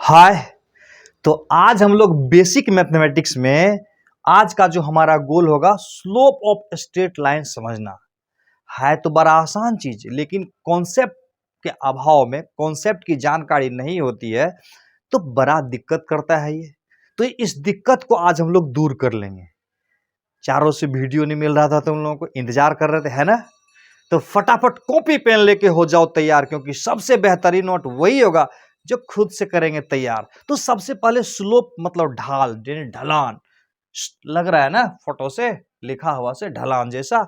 हाय। तो आज हम लोग बेसिक मैथमेटिक्स में आज का जो हमारा गोल होगा स्लोप ऑफ स्ट्रेट लाइन समझना है। तो बड़ा आसान चीज, लेकिन कॉन्सेप्ट के अभाव में, कॉन्सेप्ट की जानकारी नहीं होती है तो बड़ा दिक्कत करता है ये। तो इस दिक्कत को आज हम लोग दूर कर लेंगे। चारों से वीडियो नहीं मिल रहा था तो उन लोगों को इंतजार कर रहे थे, है ना? तो फटाफट कॉपी पेन लेके हो जाओ तैयार, क्योंकि सबसे बेहतरीन नोट वही होगा जो खुद से करेंगे तैयार। तो सबसे पहले स्लोप मतलब ढाल, ढलान लग रहा है ना, फोटो से लिखा हुआ से ढलान जैसा।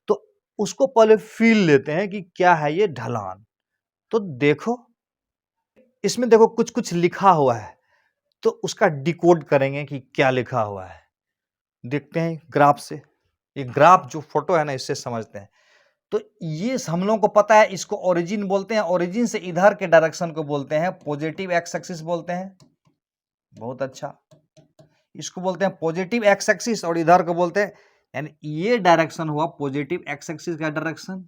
तो उसको पहले फील लेते हैं कि क्या है ये ढलान। तो देखो इसमें, देखो कुछ कुछ लिखा हुआ है, तो उसका डिकोड करेंगे कि क्या लिखा हुआ है। देखते हैं ग्राफ से, ये ग्राफ जो फोटो है ना इससे समझते हैं। तो ये हम लोगों को पता है, इसको ओरिजिन बोलते हैं। ओरिजिन से इधर के डायरेक्शन को बोलते हैं पॉजिटिव एक्स एक्सिस बोलते हैं। बहुत अच्छा, इसको बोलते हैं पॉजिटिव एक्स एक्सिस, और इधर को बोलते हैं, यानी ये डायरेक्शन हुआ पॉजिटिव एक्स एक्सिस का डायरेक्शन,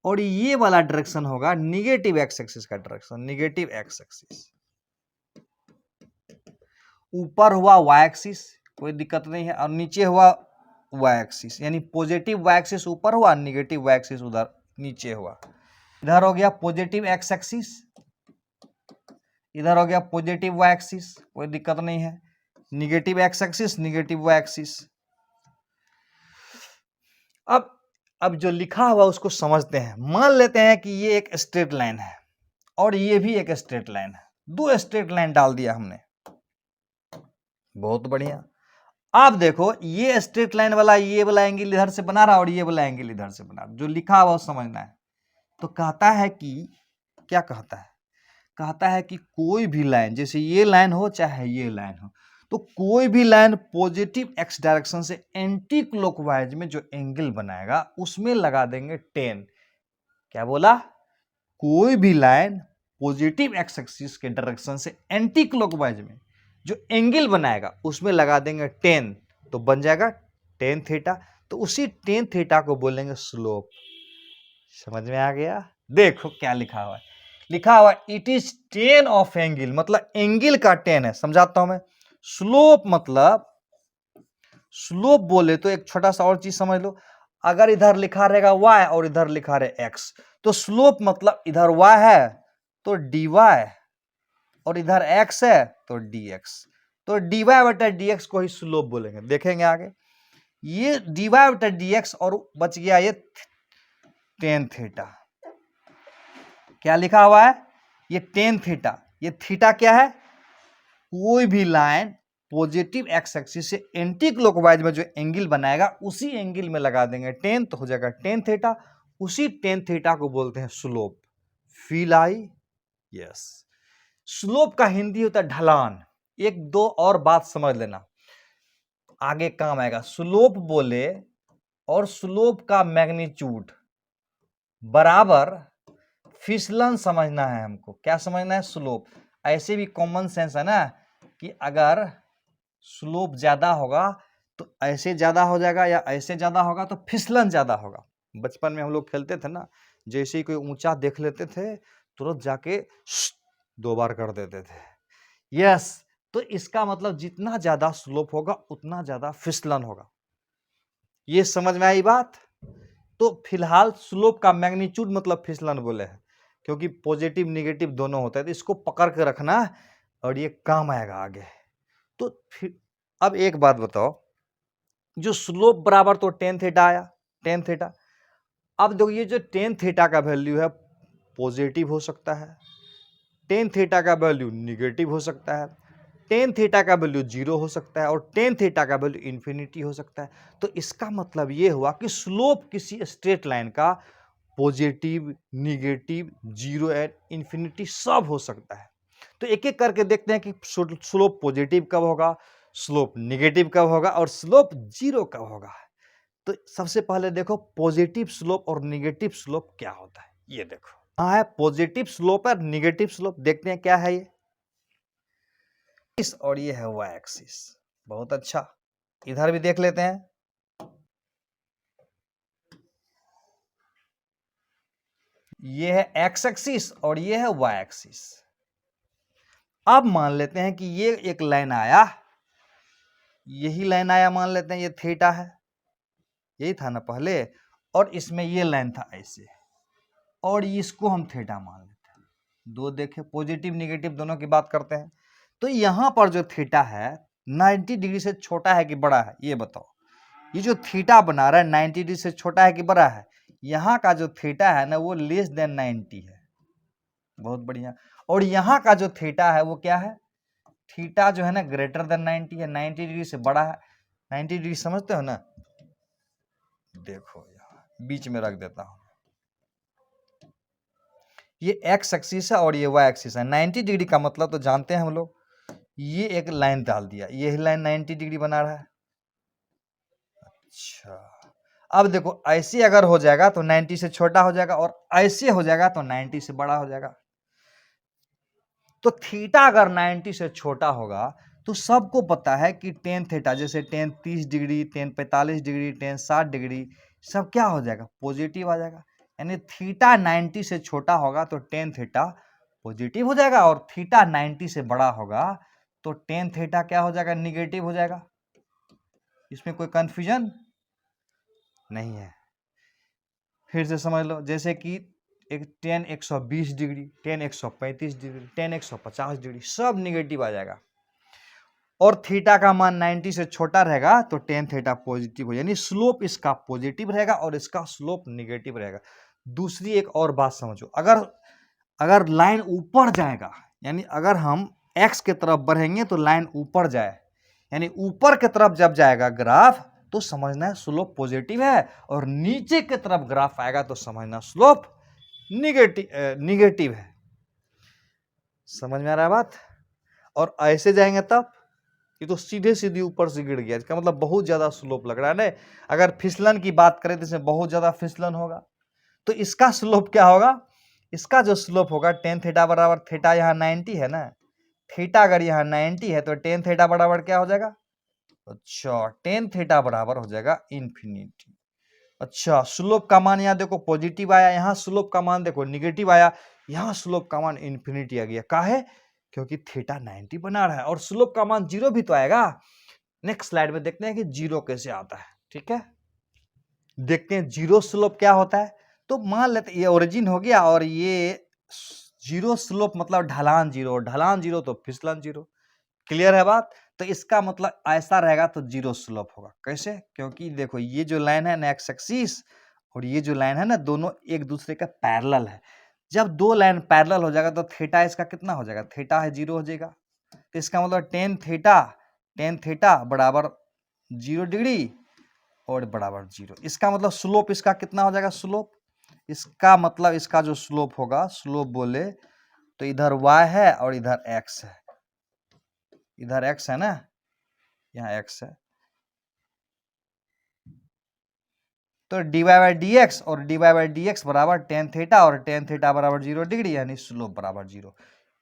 और ये वाला डायरेक्शन होगा निगेटिव एक्स एक्सिस का डायरेक्शन, निगेटिव एक्स एक्सिस। ऊपर हुआ वाई एक्सिस, कोई दिक्कत नहीं है, और नीचे हुआ वाई एक्सिस, यानी पॉजिटिव वाई एक्सिस ऊपर हुआ, निगेटिव वाई एक्सिस उधर नीचे हुआ। इधर हो गया पॉजिटिव एक्स एक्सिस, इधर हो गया पॉजिटिव वाई एक्सिस, कोई दिक्कत नहीं है। Negative X axis, negative Y axis. अब जो लिखा हुआ उसको समझते हैं। मान लेते हैं कि ये एक स्ट्रेट लाइन है और ये भी एक स्ट्रेट लाइन है, दो स्ट्रेट लाइन डाल दिया हमने। बहुत बढ़िया। आप देखो ये स्ट्रेट लाइन वाला ये वाला एंगल इधर से बना रहा और ये वाला एंगल इधर से बना रहा, जो लिखा हुआ समझना है। तो कहता है कि क्या कहता है, कहता है कि कोई भी लाइन, जैसे ये लाइन हो चाहे ये लाइन हो, तो कोई भी लाइन पॉजिटिव एक्स डायरेक्शन से एंटी क्लॉकवाइज में जो एंगल बनाएगा उसमें लगा देंगे 10। क्या बोला? कोई भी लाइन पॉजिटिव एक्स एक्सिस के डायरेक्शन से एंटी क्लॉकवाइज में जो एंगल बनाएगा उसमें लगा देंगे 10, तो बन जाएगा टेन थीटा। तो उसी टेन थीटा को बोलेंगे स्लोप। समझ में आ गया? देखो क्या लिखा हुआ है, लिखा हुआ it is ten of angle, मतलब एंगल का 10 है। समझाता हूं मैं। स्लोप मतलब, स्लोप बोले तो एक छोटा सा और चीज समझ लो। अगर इधर लिखा रहेगा y और इधर लिखा रहे x, तो स्लोप मतलब इधर y है तो dy, और इधर x है तो dx। तो dy बटा dx को ही स्लोप बोलेंगे। देखेंगे आगे, ये dy बटा dx और बच गया ये टेन थीटा। क्या लिखा हुआ है? ये टेन थीटा। ये थीटा क्या है? कोई भी लाइन पॉजिटिव एक्स एक्सिस से एंटी क्लॉकवाइज में जो एंगल बनाएगा उसी एंगल में लगा देंगे 10, तो हो जाएगा टेन थीटा। उसी टेन थीटा को बोलते हैं slope. Feel I? Yes. Slope का हिंदी होता है ढलान। एक दो और बात समझ लेना, आगे काम आएगा। स्लोप बोले और स्लोप का मैग्नीट्यूड बराबर फिसलन समझना है हमको। क्या समझना है? स्लोप। ऐसे भी कॉमन सेंस है ना कि अगर स्लोप ज्यादा होगा तो ऐसे ज्यादा हो जाएगा, या ऐसे ज्यादा होगा तो फिसलन ज्यादा होगा। बचपन में हम लोग खेलते थे ना, जैसे ही कोई ऊंचा देख लेते थे तुरंत जाके दो बार कर देते थे। यस। तो इसका मतलब जितना ज्यादा स्लोप होगा उतना ज्यादा फिसलन होगा। ये समझ में आई बात? तो फिलहाल स्लोप का मैग्नीट्यूड मतलब फिसलन बोले हैं, क्योंकि पॉजिटिव निगेटिव दोनों होता है, तो इसको पकड़ के रखना और ये काम आएगा आगे। तो फिर अब एक बात बताओ, जो स्लोप बराबर तो टेन थीटा आया, टेन थीटा। अब देखो ये जो टेन थीटा का वैल्यू है पॉजिटिव हो सकता है, टेन थीटा का वैल्यू निगेटिव हो सकता है, टेन थीटा का वैल्यू 0 हो सकता है, और टेन थीटा का वैल्यू इन्फिनिटी हो सकता है। तो इसका मतलब ये हुआ कि स्लोप किसी स्ट्रेट लाइन का पॉजिटिव, निगेटिव, 0 एंड इन्फिनिटी सब हो सकता है। तो एक एक करके देखते हैं कि स्लोप पॉजिटिव कब होगा, स्लोप निगेटिव कब होगा, और स्लोप 0 कब होगा। तो सबसे पहले देखो पॉजिटिव स्लोप और निगेटिव स्लोप क्या होता है। ये देखो हाँ है पॉजिटिव स्लोप और निगेटिव स्लोप। देखते हैं क्या है ये। और ये है वाई एक्सिस। बहुत अच्छा, इधर भी देख लेते हैं। ये है एक्स एक्सिस और ये है वाई एक्सिस। अब मान लेते हैं कि ये एक लाइन आया, यही लाइन आया, मान लेते हैं ये थीटा है, यही था ना पहले, और इसमें ये लाइन था ऐसे, और इसको हम थीटा मान लेते हैं। दो देखे, पॉजिटिव निगेटिव दोनों की बात करते हैं। तो यहां पर जो थीटा है 90 डिग्री से छोटा है कि बड़ा है, ये बताओ। ये जो थीटा बना रहा है 90 डिग्री से छोटा है कि बड़ा है? यहाँ का जो थीटा है ना वो लेस देन 90 है। बहुत बढ़िया। और यहाँ का जो थीटा है वो क्या है? थीटा जो है ना ग्रेटर देन 90 है, 90 डिग्री से बड़ा है। 90 डिग्री समझते हो ना? देखो यहाँ बीच में रख देता हूं, ये एक्स एक्सिस है और ये वाई एक्सिस है। 90 डिग्री का मतलब तो जानते हैं हम लोग, ये एक लाइन डाल दिया, ये लाइन 90 डिग्री बना रहा है। अच्छा, अब देखो ऐसे अगर हो जाएगा तो 90 से छोटा हो जाएगा, और ऐसे हो जाएगा तो 90 से बड़ा हो जाएगा। तो थीटा अगर 90 से छोटा होगा तो सबको पता है कि टेन थीटा, जैसे ten 30 degree, ten 45 degree, ten 60 degree, सब क्या हो जाएगा? पॉजिटिव आ जाएगा। यानी थीटा 90 से छोटा होगा तो टेन थीटा पॉजिटिव हो जाएगा, और थीटा 90 से बड़ा होगा तो टेन थीटा क्या हो जाएगा? निगेटिव हो जाएगा। इसमें कोई कंफ्यूजन नहीं है। फिर से समझ लो, जैसे कि एक ten 120 degree, ten 135 degree, ten 150 degree, सब निगेटिव आ जाएगा। और थीटा का मान 90 से छोटा रहेगा तो टेन थीटा पॉजिटिव हो, यानी स्लोप इसका पॉजिटिव रहेगा और इसका स्लोप निगेटिव रहेगा। दूसरी एक और बात समझो, अगर लाइन ऊपर जाएगा, यानी अगर हम एक्स की तरफ बढ़ेंगे तो लाइन ऊपर जाए, यानी ऊपर की तरफ जब जाएगा ग्राफ तो समझना है स्लोप पॉजिटिव है, और नीचे की तरफ ग्राफ आएगा तो समझना स्लोप निगेटिव है। समझ में आ रहा है बात? और ऐसे जाएंगे तब ये तो सीधे सीधे ऊपर से गिर गया, इसका मतलब बहुत ज्यादा स्लोप लग रहा है ना। अगर फिसलन की बात करें तो इसमें बहुत ज्यादा फिसलन होगा, तो इसका स्लोप क्या होगा? इसका जो स्लोप होगा टेन थीटा बराबर, थीटा यहाँ 90 है ना, थीटा अगर यहाँ 90 है तो टेन थीटा बराबर क्या हो जाएगा? अच्छा, टेन थीटा बराबर हो जाएगा इन्फिनिटी। अच्छा, स्लोप का मान यहाँ देखो पॉजिटिव आया, यहाँ स्लोप का मान देखो निगेटिव आया, यहाँ स्लोप का मान इन्फिनिटी आ गया। काहे? क्योंकि थीटा 90 बना रहा है, और स्लोप का मान 0 भी तो आएगा। नेक्स्ट स्लाइड में देखते हैं कि 0 कैसे आता है। ठीक है, देखते हैं 0 स्लोप क्या होता है। तो मान लेते ये ओरिजिन हो गया, और ये 0 स्लोप मतलब ढलान 0, ढलान 0 तो फिसलन 0। क्लियर है बात? तो इसका मतलब ऐसा रहेगा तो 0 स्लोप होगा। कैसे? क्योंकि देखो ये जो लाइन है ना एक्स एक्सिस, और ये जो लाइन है ना, दोनों एक दूसरे का पैरेलल है। जब दो लाइन पैरेलल हो जाएगा तो थीटा इसका कितना हो जाएगा? थीटा है 0 हो जाएगा। तो इसका मतलब टेन थीटा बराबर 0 डिग्री और बराबर 0। इसका मतलब स्लोप इसका कितना हो जाएगा? स्लोप इसका मतलब इसका जो स्लोप होगा, स्लोप बोले तो इधर y है और इधर x है, इधर x है ना, यहाँ x है, तो dy बाई डी एक्स और dy बाई डी एक्स बराबर टेन थीटा, और टेन थीटा बराबर 0 डिग्री, यानी स्लोप बराबर 0।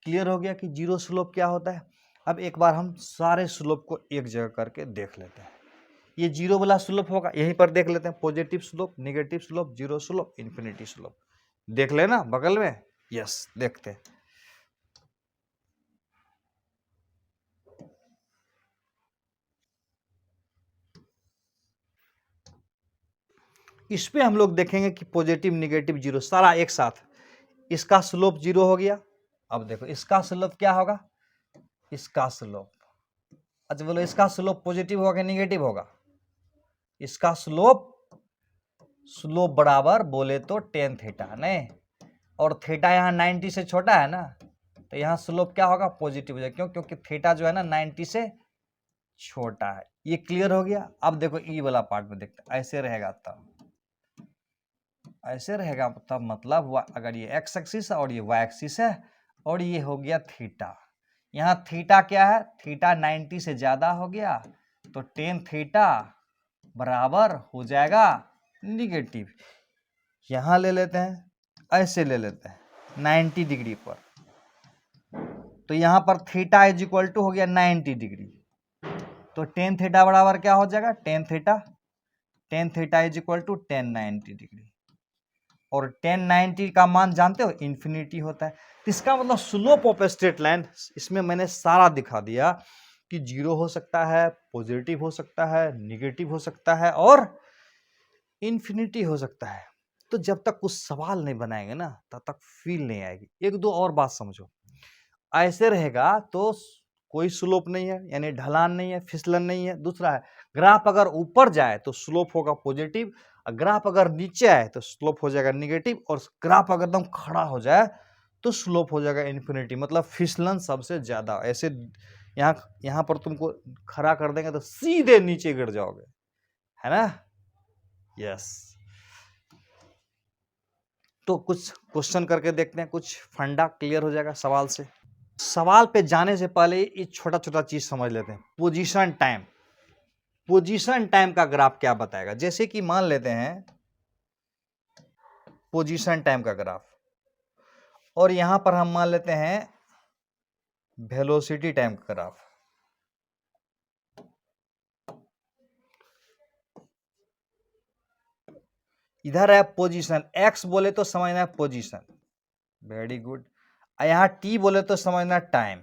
क्लियर हो गया कि 0 स्लोप क्या होता है। अब एक बार हम सारे स्लोप को एक जगह करके देख लेते हैं। ये 0 वाला स्लोप होगा, यहीं पर देख लेते हैं, positive slope, negative slope, 0 slope, infinity slope. देख लेना बगल में। यस, देखते हैं। इस पे हम लोग देखेंगे कि पॉजिटिव निगेटिव 0 सारा एक साथ, इसका स्लोप 0 हो गया। अब देखो इसका स्लोप क्या होगा? इसका स्लोप, अच्छा बोलो इसका स्लोप पॉजिटिव होगा कि निगेटिव होगा? इसका स्लोप बराबर बोले तो टेन थीटा नहीं, और थीटा यहाँ 90 से छोटा है ना, तो यहाँ स्लोप क्या होगा? पॉजिटिव हो जाएगा। क्यों? क्योंकि थीटा जो है ना 90 से छोटा है। ये क्लियर हो गया। अब देखो ई वाला पार्ट में देखते हैं, ऐसे रहेगा तब, ऐसे रहेगा तब मतलब अगर ये एक्स एक्सिस है और ये वाई एक्सिस है, और ये हो गया थीटा। यहाँ थीटा क्या है? थीटा 90 से ज्यादा हो गया तो टेन थीटा बराबर हो जाएगा निगेटिव। यहां ले लेते हैं, ऐसे ले लेते हैं 90 डिग्री पर, तो यहां पर थीटा इज इक्वल टू हो गया 90 डिग्री, तो टेन थीटा बराबर क्या हो जाएगा? Tan theta is equal to tan 90 degree. और 1090 का मान जानते हो इन्फिनिटी होता है। तो इसका मतलब स्लोप ऑफ स्ट्रेट लाइन, इसमें मैंने सारा दिखा दिया कि जीरो हो सकता है, पॉजिटिव हो सकता है, निगेटिव हो सकता है और इन्फिनिटी हो सकता है। तो जब तक कुछ सवाल नहीं बनाएंगे ना तब तक फील नहीं आएगी। एक दो और बात समझो, ऐसे रहेगा तो कोई स्लोप नहीं है, यानी ढलान नहीं है, फिसलन नहीं है। दूसरा है ग्राफ अगर ऊपर जाए तो स्लोप होगा पॉजिटिव, और ग्राफ अगर नीचे आए तो स्लोप हो जाएगा निगेटिव, और ग्राफ अगर एकदम खड़ा हो जाए तो स्लोप हो जाएगा इन्फिनिटी, मतलब फिसलन सबसे ज्यादा। ऐसे यहाँ पर तुमको खड़ा कर देंगे तो सीधे नीचे गिर जाओगे, है ना। यस, तो कुछ क्वेश्चन करके देखते हैं, कुछ फंडा क्लियर हो जाएगा सवाल से। सवाल पे जाने से पहले ये छोटा छोटा चीज समझ लेते हैं। पोजीशन टाइम, पोजीशन टाइम का ग्राफ क्या बताएगा। जैसे कि मान लेते हैं पोजीशन टाइम का ग्राफ, और यहां पर हम मान लेते हैं वेलोसिटी टाइम का ग्राफ। इधर है पोजीशन, एक्स बोले तो समझना है पोजीशन, वेरी गुड। यहां टी बोले तो समझना टाइम।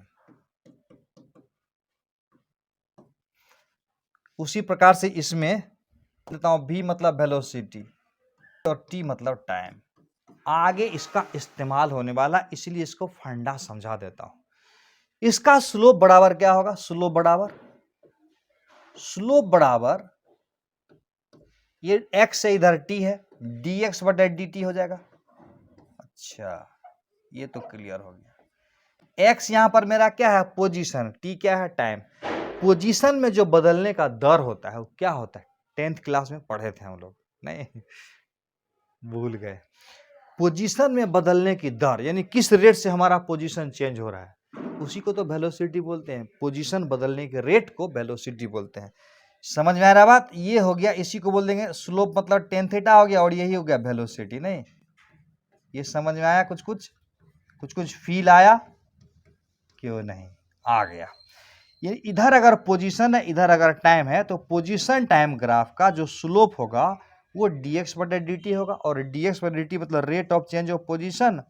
उसी प्रकार से इसमें लेता हूं, v मतलब वेलोसिटी और t मतलब टाइम। आगे इसका इस्तेमाल होने वाला, इसलिए इसको फंडा समझा देता हूं। इसका स्लोप बराबर क्या होगा, स्लोप बराबर ये x से इधर t है, dx बटा dt हो जाएगा। अच्छा, ये तो क्लियर हो गया। x यहां पर मेरा क्या है पोजीशन, t क्या है टाइम। पोजीशन में जो बदलने का दर होता है वो क्या होता है, 10th क्लास में पढ़े थे हम लोग, नहीं भूल गए। पोजीशन में बदलने की दर, यानी किस रेट से हमारा पोजीशन चेंज हो रहा है, उसी को तो वेलोसिटी बोलते हैं। पोजीशन बदलने के रेट को वेलोसिटी बोलते हैं। समझ में आ रहा बात। ये हो गया, इसी को बोल देंगे स्लोप, मतलब टेन थीटा हो गया, और यही हो गया वेलोसिटी। नहीं, ये समझ में आया, कुछ कुछ फील आया, क्यों नहीं आ गया। ये इधर अगर पोजीशन है, इधर अगर टाइम है, तो पोजीशन टाइम ग्राफ का जो स्लोप होगा वो dx बटे dt होगा, और dx बटे dt मतलब rate of change of position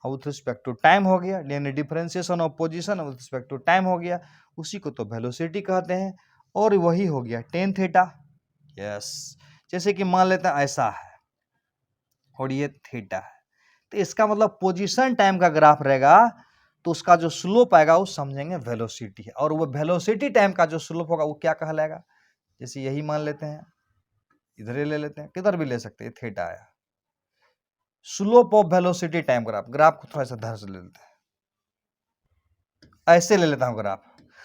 with respect to time हो गया, यानी differentiation of position with respect to time हो गया। उसी को तो वेलोसिटी कहते हैं, और वही हो गया टेन थीटा। यस, जैसे कि मान लेते हैं ऐसा है और ये थीटा है, तो इसका मतलब पोजीशन टाइम का ग्राफ रहेगा तो उसका जो स्लोप आएगा वो समझेंगे वेलोसिटी है, और वो वेलोसिटी टाइम का जो स्लोप होगा वो क्या कहलाएगा। जैसे यही मान लेते हैं, इधर ही ले लेते हैं, किधर भी ले सकते हैं, थीटा आया। Slope of velocity time graph को थोड़ा सा धर से ले लेते हैं, ऐसे ले लेता हूं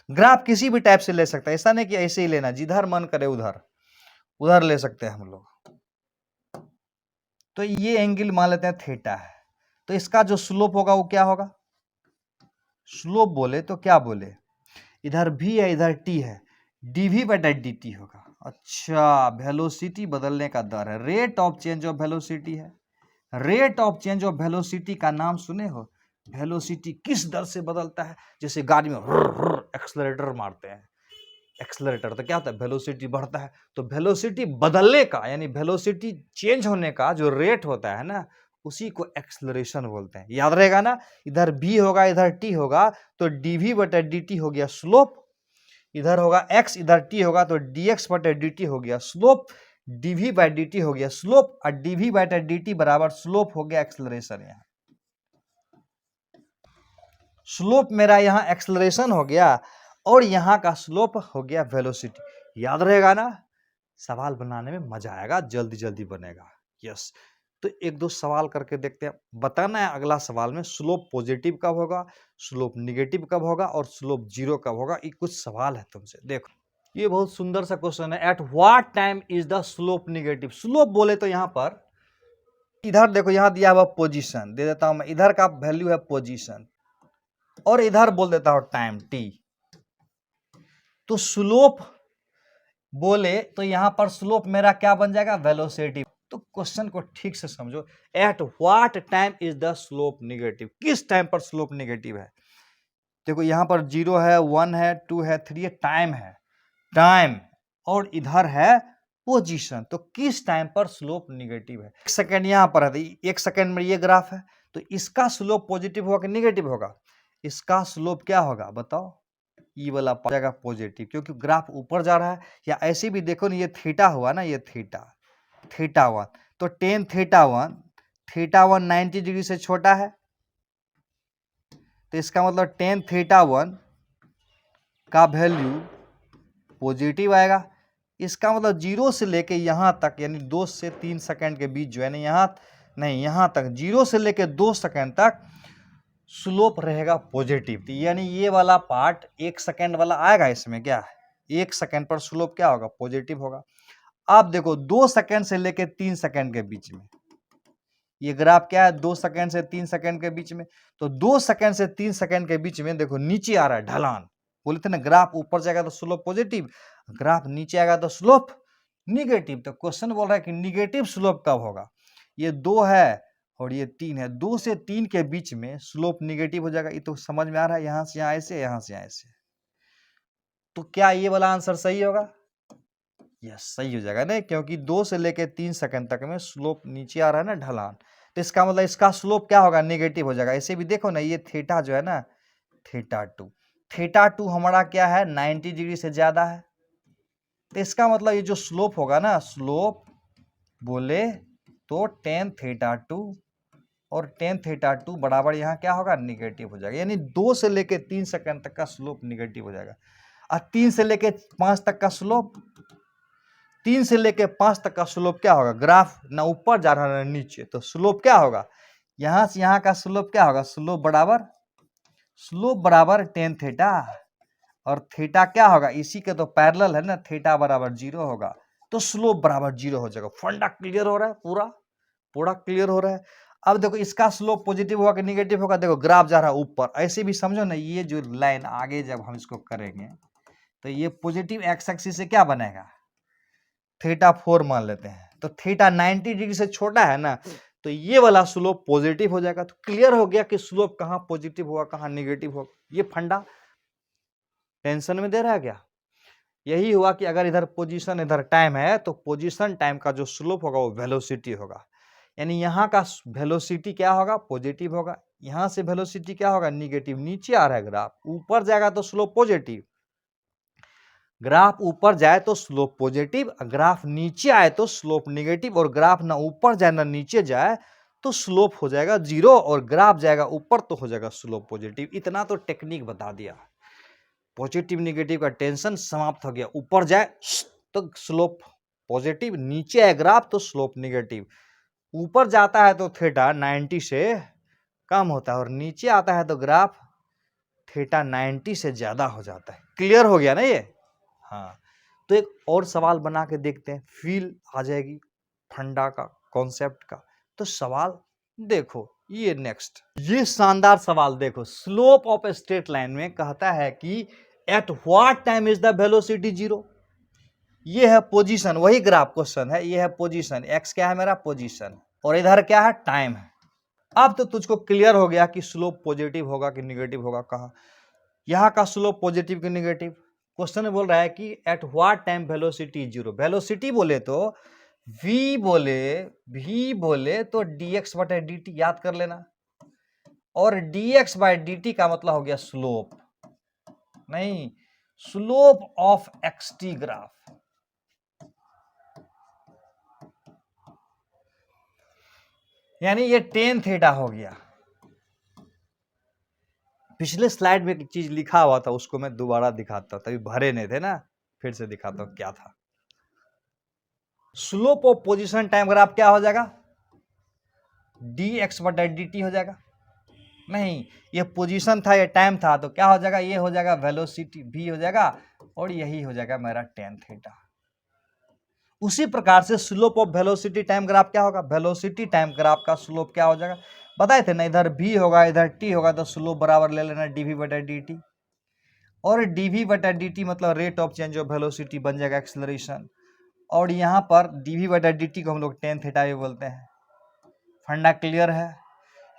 ग्राफ किसी भी टाइप से ले सकता है, ऐसा नहीं कि ऐसे ही लेना, जिधर मन करे उधर ले सकते हैं हम लोग। तो ये एंगल मान लेते हैं थीटा है, तो इसका जो स्लोप होगा वो क्या होगा, स्लोप बोले तो क्या बोले, इधर v है इधर t है, dv बटा dt होगा। अच्छा, वेलोसिटी बदलने का दर है, rate of change of velocity है। Rate of change of velocity का नाम सुने हो। वेलोसिटी किस दर से बदलता है, जैसे गाड़ी में एक्सलरेटर मारते हैं, एक्सलरेटर तो क्या होता है, वेलोसिटी बढ़ता है। तो वेलोसिटी बदलने का, यानी वेलोसिटी चेंज होने का जो रेट होता है ना, उसी को एक्सलरेशन बोलते हैं। याद रहेगा ना, इधर v होगा इधर t होगा, तो dv बटा dt हो गया स्लोप, इधर होगा x इधर t होगा तो dx बटा dt हो गया स्लोप, dv बाय dt हो गया स्लोप, और dv बटा dt बराबर स्लोप हो गया एक्सलरेशन। यहाँ स्लोप मेरा यहाँ एक्सलरेशन हो गया, और यहाँ का स्लोप हो गया वेलोसिटी। याद रहेगा ना, सवाल बनाने में मजा आएगा, जल्दी जल्दी बनेगा। यस, तो एक दो सवाल करके देखते हैं। बताना है अगला सवाल में स्लोप पॉजिटिव कब होगा, स्लोप निगेटिव कब होगा, और स्लोप जीरो कब होगा। ये कुछ सवाल है तुमसे, देखो ये बहुत सुंदर सा क्वेश्चन है। At what time is the slope negative. Slope बोले तो यहाँ पर इधर देखो, यहाँ दिया हुआ पोजीशन दे देता हूं मैं, इधर का वैल्यू है पोजीशन, और इधर बोल देता हूं टाइम t। तो स्लोप बोले तो यहां पर स्लोप मेरा क्या बन जाएगा, वेलोसिटी। तो क्वेश्चन को ठीक से समझो, at what time is the slope negative, किस टाइम पर स्लोप निगेटिव है। देखो यहां पर 0 है, 1 है, 2 है, 3 है, टाइम है, टाइम, और इधर है पोजीशन। तो किस टाइम पर स्लोप निगेटिव है? 1 सेकंड यहां पर है, तो 1 सेकंड में ये ग्राफ है, तो इसका स्लोप पॉजिटिव होगा कि निगेटिव होगा? इसका स्लोप क्या होगा बताओ? ई वाला जाएगा पॉजिटिव, क्योंकि ग्राफ ऊपर जा रहा है। या ऐसे भी देखो ना, ये थीटा हुआ ना, ये थीटा वन, तो टेन थीटा वन 90 डिग्री से छोटा है, तो इसका मतलब टेन थीटा वन का वैल्यू पॉजिटिव आएगा। इसका मतलब 0 से लेके यहां तक, यानी 2 से 3 सेकंड के बीच जो है ना, यहां तक 0 से लेके 2 सेकंड तक स्लोप रहेगा पॉजिटिव। तो यानी ये वाला पार्ट 1 सेकंड वाला आएगा इसमें, क्या 1 सेकंड पर स्लोप क्या होगा? पॉजिटिव होगा। अब देखो 2 सेकंड से लेके 3 सेकंड के बीच में, ये ग्राफ क्या है? 2 सेकंड से 3 सेकंड के बीच में। तो 2 सेकंड से 3 सेकंड के बीच में देखो नीचे आ रहा है ढलान। बोले थे ना, ग्राफ ऊपर जाएगा तो स्लोप पॉजिटिव, ग्राफ नीचे आएगा तो स्लोप निगेटिव। तो क्वेश्चन बोल रहा है कि निगेटिव स्लोप कब होगा? ये 2 है और ये 3 है, 2 से 3 के बीच में स्लोप निगेटिव हो जाएगा। ये तो समझ में आ रहा है, यहां से यहां ऐसे, यहां से यहां ऐसे। तो क्या ये वाला आंसर सही होगा? यस, सही हो जाएगा ना, क्योंकि 2 से लेके 3 सेकंड तक में स्लोप नीचे आ रहा है ना ढलान, तो इसका मतलब इसका स्लोप क्या होगा? निगेटिव हो जाएगा। ऐसे भी देखो ना, ये थीटा जो है ना, थीटा टू हमारा क्या है? 90 डिग्री से ज्यादा है, तो इसका मतलब ये जो स्लोप होगा ना, स्लोप बोले तो टेन थीटा टू, और टेन थीटा टू बराबर यहाँ क्या होगा? निगेटिव हो जाएगा। यानी 2 से लेके 3 सेकंड तक का स्लोप निगेटिव हो जाएगा, और 3 से लेके 5 तक का स्लोप, 3 से लेके 5 तक का स्लोप क्या होगा? ग्राफ ना ऊपर जा रहा है ना नीचे, तो स्लोप क्या होगा? यहां से यहां का स्लोप क्या होगा? स्लोप बराबर टेन थीटा, और थीटा क्या होगा? इसी के तो पैरेलल है ना, थीटा बराबर 0 होगा, तो स्लोप बराबर 0 हो जाएगा। फंडा क्लियर हो रहा है? पूरा क्लियर हो रहा है। अब देखो इसका स्लोप पॉजिटिव होगा कि निगेटिव होगा? देखो ग्राफ जा रहा है ऊपर, ऐसे भी समझो ना, ये जो लाइन आगे जब हम इसको करेंगे तो ये पॉजिटिव एक्स एक्सिस से क्या बनेगा? थीटा 4 मान लेते हैं, तो थीटा 90 डिग्री से छोटा है ना, तो ये वाला स्लोप पॉजिटिव हो जाएगा। तो क्लियर हो गया कि स्लोप कहां पॉजिटिव होगा, कहां निगेटिव होगा। ये फंडा टेंशन में दे रहा है क्या? यही हुआ कि अगर इधर पोजीशन इधर टाइम है, तो पोजीशन टाइम का जो स्लोप होगा वो वेलोसिटी होगा। यानी यहाँ का वेलोसिटी क्या होगा? पॉजिटिव होगा। यहां से वेलोसिटी क्या होगा? निगेटिव। नीचे आ रहा है ग्राफ, ऊपर जाएगा तो स्लोप पॉजिटिव, ग्राफ ऊपर जाए तो स्लोप पॉजिटिव, ग्राफ नीचे आए तो स्लोप निगेटिव, और ग्राफ ना ऊपर जाए ना नीचे जाए तो स्लोप हो जाएगा 0, और ग्राफ जाएगा ऊपर तो हो जाएगा स्लोप पॉजिटिव। इतना तो टेक्निक बता दिया। पॉजिटिव निगेटिव का टेंशन समाप्त हो गया। ऊपर जाए तो स्लोप पॉजिटिव, नीचे आए ग्राफ तो स्लोप निगेटिव। ऊपर जाता है तो थीटा 90 से कम होता है, और नीचे आता है तो ग्राफ थीटा 90 से ज्यादा हो जाता है। क्लियर हो गया ना ये? हाँ, तो एक और सवाल बना के देखते हैं, फील आ जाएगी फंडा का, कॉन्सेप्ट का। तो सवाल देखो, ये नेक्स्ट, ये शानदार सवाल देखो। Slope of a straight line में कहता है कि at what time is the velocity 0। ये है पोजीशन, वही ग्राफ क्वेश्चन है, ये है पोजीशन, एक्स क्या है मेरा? पोजीशन, और इधर क्या है? टाइम है। अब तो तुझको क्लियर हो गया कि स्लोप पॉजिटिव होगा कि निगेटिव होगा। कहा यहाँ का स्लोप पॉजिटिव कि निगेटिव? क्वेश्चन बोल रहा है कि at what time velocity 0। Velocity बोले तो v बोले तो dx बटे dt याद कर लेना, और dx बाय dt का मतलब हो गया स्लोप, नहीं, स्लोप ऑफ xt ग्राफ। यानी ये टेन थीटा हो गया। पिछले स्लाइड में एक चीज लिखा हुआ था, उसको मैं दोबारा दिखाता हूं, तभी भरे नहीं थे ना, फिर से दिखाता हूं क्या था। Slope of position time graph क्या हो जाएगा? dx बटा dt हो जाएगा। नहीं, ये पोजीशन था, ये टाइम था, तो क्या हो जाएगा? ये हो जाएगा वेलोसिटी v हो जाएगा, और यही हो जाएगा मेरा टेन थीटा। उसी प्रकार से slope of velocity time graph क्या होगा? वेलोसिटी टाइम ग्राफ का स्लोप क्या हो जाएगा? बताए थे ना, इधर v होगा इधर t होगा, तो स्लोप बराबर ले लेना dv बटा dt, और dv बटा dt मतलब rate of change of velocity बन जाएगा एक्सेलरेशन, और यहाँ पर dv बटा dt को हम लोग टेन थीटा भी बोलते हैं। फंडा क्लियर है?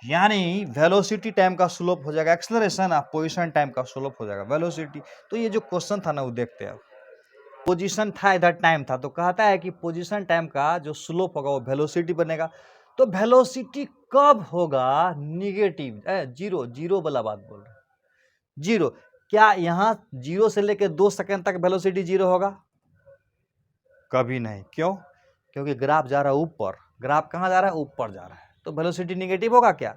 यानी वेलोसिटी टाइम का स्लोप हो जाएगा एक्सेलरेशन, और पोजीशन टाइम का स्लोप हो जाएगा वेलोसिटी। तो ये जो क्वेश्चन था ना, वो देखते हैं। पोजीशन था, इधर टाइम था, तो कहता है कि पोजीशन टाइम का जो स्लोप होगा वो वेलोसिटी बनेगा। तो वेलोसिटी कब होगा निगेटिव, जीरो, जीरो वाला बात बोल रहे हैं, जीरो। क्या यहाँ 0 से लेकर 2 सेकंड तक वेलोसिटी 0 होगा? कभी नहीं। क्यों? क्योंकि ग्राफ जा रहा है ऊपर। ग्राफ कहाँ जा रहा है? ऊपर जा रहा है, तो वेलोसिटी निगेटिव होगा क्या?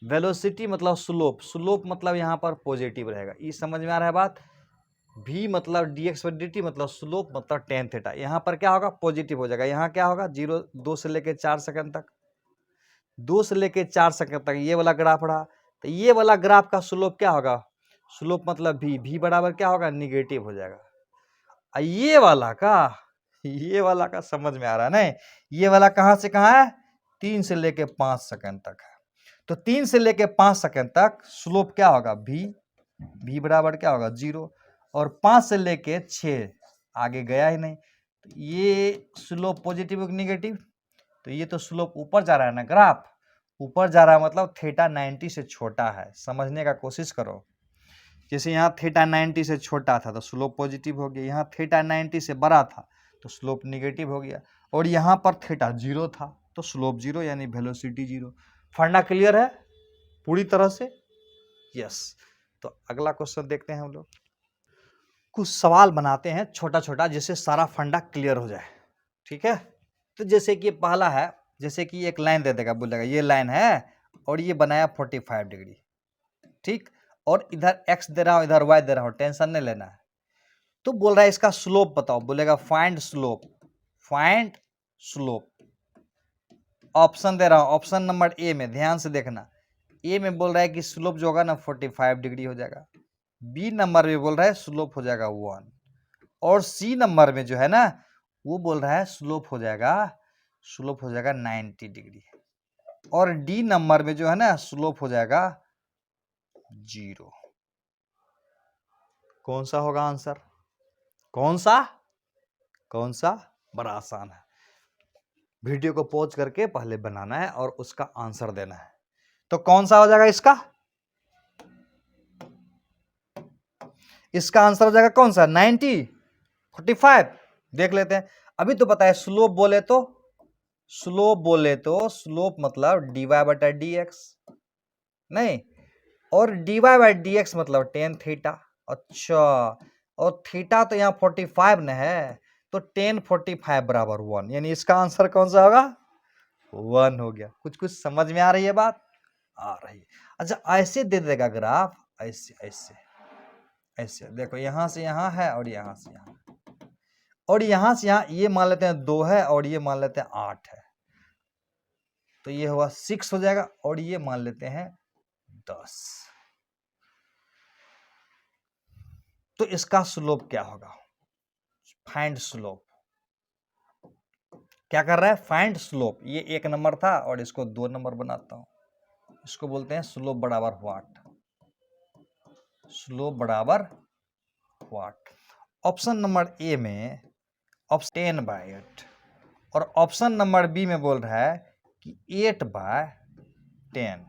वेलोसिटी मतलब स्लोप, स्लोप मतलब यहाँ पर पॉजिटिव रहेगा। ये समझ में आ रहा है बात? v मतलब dx/dt मतलब स्लोप मतलब tan थीटा। यहाँ पर क्या होगा? पॉजिटिव हो जाएगा। यहाँ क्या होगा? 2 से लेकर 4 सेकंड तक, 2 से लेकर 4 सेकंड तक ये वाला ग्राफ रहा। तो ये वाला ग्राफ का स्लोप क्या होगा? स्लोप मतलब v बराबर क्या होगा? निगेटिव हो जाएगा। ये वाला का समझ में आ रहा है नहीं? ये वाला कहाँ से कहाँ है? 3 से लेके 5 सेकंड तक है। तो 3 से लेके 5 सेकंड तक स्लोप क्या होगा? v बराबर क्या होगा? 0। और 5 से लेके 6 आगे गया ही नहीं, तो ये स्लोप पॉजिटिव कि निगेटिव? तो ये तो स्लोप ऊपर जा रहा है ना, ग्राफ ऊपर जा रहा है, मतलब थीटा 90 से छोटा है। समझने का कोशिश करो। जैसे यहाँ थीटा 90 से छोटा था तो स्लोप पॉजिटिव हो गया, यहाँ थीटा 90 से बड़ा था तो स्लोप निगेटिव हो गया, और यहाँ पर थीटा 0 था तो स्लोप 0 यानी वेलोसिटी 0। फंडा क्लियर है पूरी तरह से? यस। तो अगला क्वेश्चन देखते हैं हम लोग। कुछ सवाल बनाते हैं छोटा छोटा, जिससे सारा फंडा क्लियर हो जाए। ठीक है? तो जैसे कि पहला है, जैसे कि एक लाइन दे देगा, बोलेगा ये लाइन है और ये बनाया 45 डिग्री, ठीक, और इधर x दे रहा हूं, इधर y दे रहा हूं, टेंशन नहीं लेना है। तो बोल रहा है इसका स्लोप बताओ, बोलेगा find slope, find slope. Option दे रहा हूं, ऑप्शन नंबर ए में ध्यान से देखना, ए में बोल रहा है कि स्लोप जो होगा ना 45 डिग्री हो जाएगा, बी नंबर में बोल रहा है स्लोप हो जाएगा 1, और सी नंबर में जो है ना वो बोल रहा है स्लोप हो जाएगा 90 डिग्री, और डी नंबर में जो है ना स्लोप हो जाएगा 0। कौन सा होगा आंसर? कौन सा? बड़ा आसान है। वीडियो को पॉज करके पहले बनाना है और उसका आंसर देना है। तो कौन सा हो जाएगा इसका? इसका आंसर हो जाएगा कौन सा? 90, 45। देख लेते हैं। अभी तो पता है स्लोप बोले तो स्लोप मतलब dy/dx, नहीं, और dy/dx मतलब tan थीटा। अच्छा, और थीटा तो यहाँ 45 न है, तो tan 45 बराबर 1, यानी इसका आंसर कौन सा होगा? 1 हो गया। कुछ कुछ समझ में आ रही है बात? आ रही है। अच्छा, ऐसे दे देगा ग्राफ, ऐसे ऐसे ऐसे, देखो यहां से यहां है और यहां से यहां, और यहां से यहां, ये मान लेते हैं 2 है और ये मान लेते हैं 8 है, तो ये हुआ 6 हो जाएगा, और ये मान लेते हैं 10। तो इसका स्लोप क्या होगा? Find slope. क्या कर रहा है? Find slope. ये 1 नंबर था और इसको 2 नंबर बनाता हूं, इसको बोलते हैं स्लोप बराबर व्हाट, स्लोप बराबर व्हाट। ऑप्शन नंबर ए में ऑप्शन 10/8, और ऑप्शन नंबर बी में बोल रहा है कि 8/10,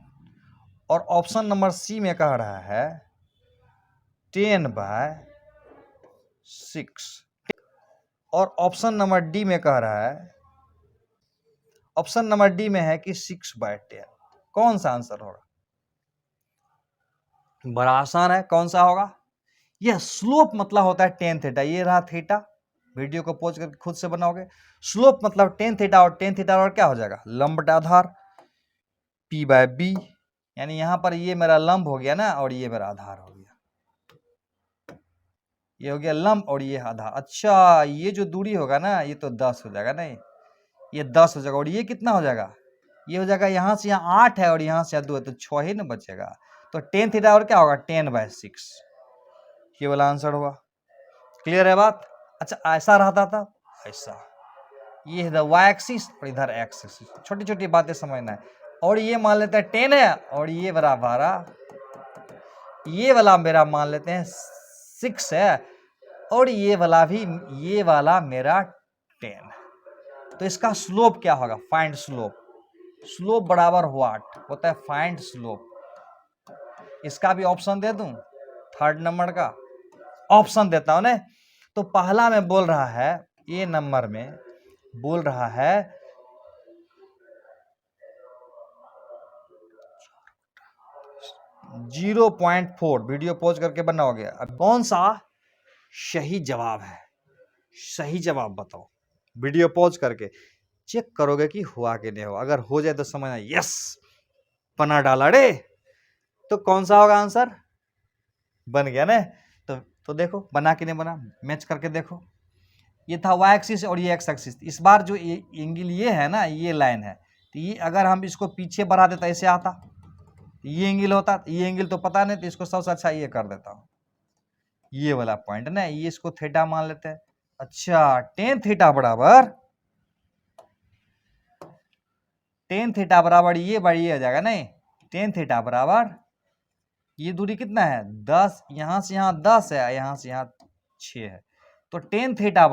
और ऑप्शन नंबर सी में कह रहा है 10/6, और ऑप्शन नंबर डी में कह रहा है, ऑप्शन नंबर डी में है कि 6/10। कौन सा आंसर होगा? बड़ा आसान है। कौन सा होगा? यह स्लोप मतलब होता है tan थीटा। ये रहा थीटा, वीडियो को पॉज करके खुद से बनाओगे। स्लोप मतलब tan थीटा, और tan थीटा और क्या हो जाएगा? लंब आधार p/b, यानी यहां पर ये मेरा लंब हो गया ना, और ये मेरा आधार हो गया, ये हो गया लंब और ये आधार। अच्छा, ये जो दूरी होगा ना ये तो 10 हो जाएगा, नहीं, ये 10 हो जाएगा, और ये कितना हो जाएगा? ये हो जाएगा यहां से यहाँ 8 है और यहां से 2 है, तो 6 ही ना बचेगा। तो tan थीटा और क्या होगा? 10/6, ये वाला आंसर हुआ। क्लियर है बात? अच्छा, ऐसा रहता था, ऐसा, ये इधर y एक्सिस और इधर x एक्सिस, छोटी छोटी बातें समझना है। और ये मान लेते हैं 10 है, और ये बड़ा हमारा, ये वाला मेरा मान लेते हैं 6 है, और ये वाला मेरा 10। तो इसका स्लोप क्या होगा? Find slope. स्लोप बराबर व्हाट होता है? Find slope. इसका भी ऑप्शन दे दूं, थर्ड नंबर का ऑप्शन देता हूं ना, तो पहला में बोल रहा है, ए नंबर में बोल रहा है 0.4। वीडियो पॉज करके बनाओगे। अब कौन सा सही जवाब है? सही जवाब बताओ। वीडियो पॉज करके चेक करोगे कि हुआ कि नहीं हुआ। अगर हो जाए तो समझना यस पना डाला रे। तो कौन सा होगा आंसर? बन गया ना। तो देखो बना कि नहीं बना, मैच करके देखो। ये था वाई एक्सिस और ये एक्स एक्सिस। इस बार जो एंगल ये है ना, ये लाइन है, तो ये अगर हम इसको पीछे बढ़ा देता ऐसे आता, ये एंगल होता। ये एंगल तो पता नहीं, तो इसको सबसे अच्छा ये कर देता हूँ, ये वाला पॉइंट ना, ये इसको थीटा मान लेते हैं। अच्छा टेन थीटा बराबर ये बढ़िए हो जाएगा नहीं। टेन थीटा बराबर ये दूरी कितना है 10, यहां से यहां 10 है, यहां से यहां 6 है। तो टेन थीटा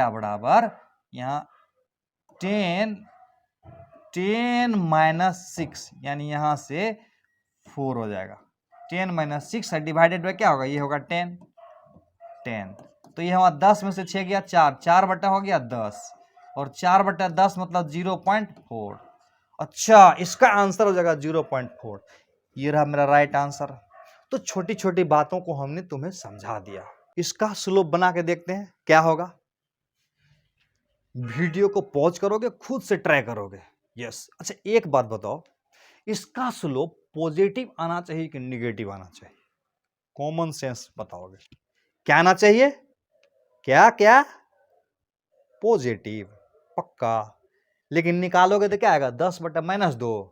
बराबर यहाँ 10 माइनस 6, यानी यहां से 4 हो जाएगा। 10 माइनस 6 डिवाइडेड बाय क्या होगा, ये होगा 10। तो ये हमारा 10 में से 6 गया 4, 4 बटा हो गया 10, और 4 बटा 10 मतलब 0.4। अच्छा इसका आंसर हो जाएगा 0.4। ये रहा मेरा राइट आंसर। तो छोटी छोटी बातों को हमने तुम्हें समझा दिया। इसका स्लोप बना के देखते हैं क्या होगा। वीडियो को पॉज करोगे, खुद से ट्राई करोगे। यस। अच्छा एक बात बताओ, इसका स्लोप पॉजिटिव आना चाहिए कि निगेटिव आना चाहिए? कॉमन सेंस बताओगे। क्या आना चाहिए? क्या क्या? पॉजिटिव पक्का। लेकिन निकालोगे तो क्या आएगा 10 बटा -2।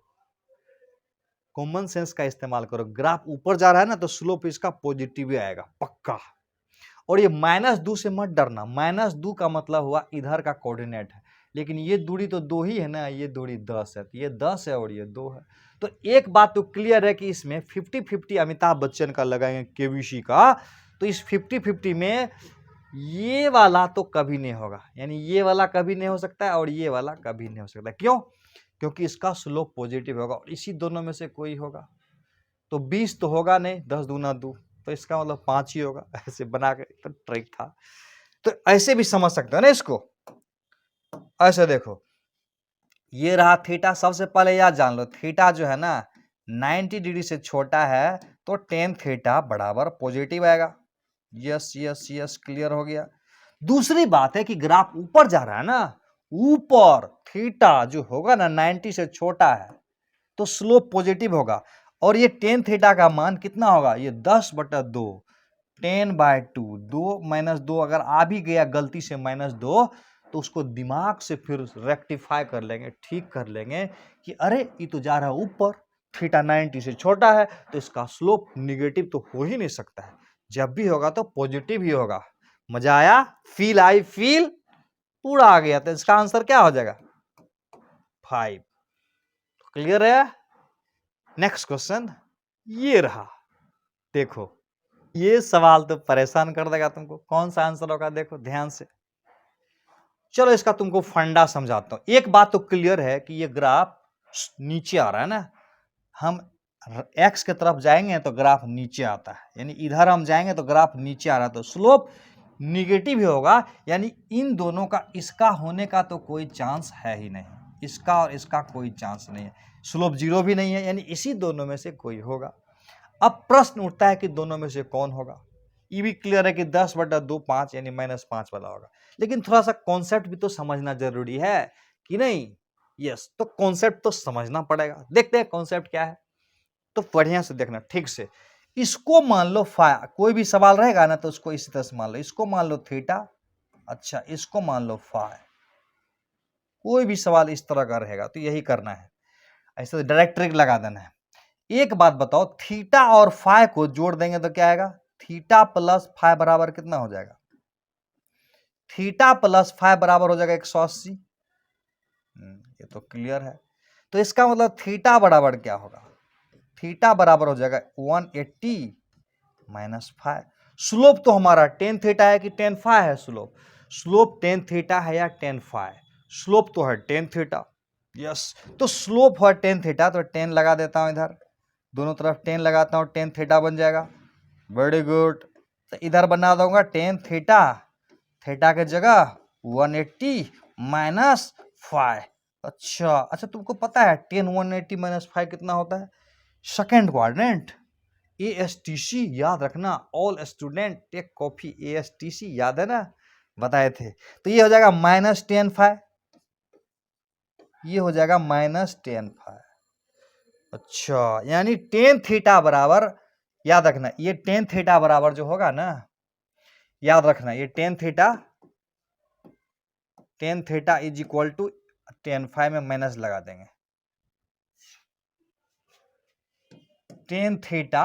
कॉमन सेंस का इस्तेमाल करो। ग्राफ ऊपर जा रहा है ना, तो स्लोप इसका पॉजिटिव ही आएगा पक्का। और ये -2 से मत डरना। -2 का मतलब हुआ इधर का कोऑर्डिनेट है, लेकिन ये दूरी तो 2 ही है ना, ये दूरी 10 है, तो ये 10 है और ये 2 है। तो एक बात तो क्लियर है कि इसमें 50-50 अमिताभ बच्चन का लगाएंगे, केबीसी का। तो इस 50-50 में ये वाला तो कभी नहीं होगा, यानी ये वाला कभी नहीं हो सकता है और ये वाला कभी नहीं हो सकता। क्यों? क्योंकि इसका स्लोप पॉजिटिव होगा और इसी दोनों में से कोई होगा। तो 20 तो होगा नहीं, 10 दूना 2, तो इसका मतलब 5 ही होगा। ऐसे बना के तो ट्रिक था। तो ऐसे भी समझ सकते हो ना इसको। ऐसे देखो, ये रहा थीटा। सबसे पहले याद जान लो, थीटा जो है ना 90 डिग्री से छोटा है, तो टेन थीटा बराबर पॉजिटिव आएगा। यस यस यस, क्लियर हो गया। दूसरी बात है कि ग्राफ ऊपर जा रहा है ना, ऊपर थीटा जो होगा ना 90 से छोटा है, तो स्लोप पॉजिटिव होगा। और ये टेन थीटा का मान कितना होगा, ये 10/2, 10/2, 2 - 2 अगर आ भी गया गलती से -2, तो उसको दिमाग से फिर रेक्टिफाई कर लेंगे, ठीक कर लेंगे कि अरे ये तो जा रहा है ऊपर, थीटा 90 से छोटा है, तो इसका स्लोप निगेटिव तो हो ही नहीं सकता है। जब भी होगा तो पॉजिटिव ही होगा। मजा आया? Feel I? फील पूरा आ गया। तो इसका आंसर क्या हो जाएगा 5। क्लियर है? नेक्स्ट क्वेश्चन ये रहा। देखो ये सवाल तो परेशान कर देगा तुमको। कौन सा आंसर होगा देखो ध्यान से। चलो इसका तुमको फंडा समझाता हूं। एक बात तो क्लियर है कि ये ग्राफ नीचे आ रहा है ना, हम एक्स की तरफ जाएंगे तो ग्राफ नीचे आता है, यानी इधर हम जाएंगे तो ग्राफ नीचे आ रहा है, तो स्लोप निगेटिव ही होगा। यानी इन दोनों का, इसका होने का तो कोई चांस है ही नहीं, इसका और इसका कोई चांस नहीं है। स्लोप 0 भी नहीं है, यानी इसी दोनों में से कोई होगा। अब प्रश्न उठता है कि दोनों में से कौन होगा। ये भी क्लियर है कि 10/2 5, यानी -5 वाला होगा। लेकिन थोड़ा सा कॉन्सेप्ट भी तो समझना जरूरी है कि नहीं? यस। तो कॉन्सेप्ट तो समझना पड़ेगा। देखते हैं कॉन्सेप्ट क्या है। तो बढ़िया से देखना ठीक से। इसको मान लो फाइ, कोई भी सवाल रहेगा ना तो उसको इसी तरह से मान लो। इसको मान लो थीटा, अच्छा इसको मान लो फाइ। कोई भी सवाल इस तरह का रहेगा तो यही करना है, ऐसे डायरेक्ट ट्रिक लगा देना है। एक बात बताओ, थीटा और फाइ को जोड़ देंगे तो क्या आएगा? थीटा प्लस फाइ बराबर कितना हो जाएगा? थीटा प्लस फाइ बराबर हो जाएगा 180। ये तो क्लियर है। तो इसका मतलब थीटा बराबर क्या होगा? थीटा बराबर हो जाएगा 180 - फाइ। स्लोप तो हमारा टेन थीटा है कि टेन फाइ है? स्लोप टेन थीटा है या टेन फाइ? स्लोप तो है टेन थीटा। यस। तो स्लोप है टेन थीटा, तो 10 लगा देता हूं इधर, दोनों तरफ 10 लगाता हूं, टेन थीटा बन जाएगा। Very good. तो इधर बना दूंगा टेन थीटा, थीटा के जगह 180 माइनस 5। अच्छा तुमको पता है टेन 180 माइनस 5 कितना होता है? Second quadrant. ASTC याद रखना, all student take copy. ASTC याद है ना, बताए थे। तो ये हो जाएगा -10 5, ये हो जाएगा -10 5। अच्छा यानी टेन थीटा बराबर, याद रखना ये टेन थीटा बराबर जो होगा ना, याद रखना ये tan theta is equal to 10 5 में माइनस लगा देंगे। Tan theta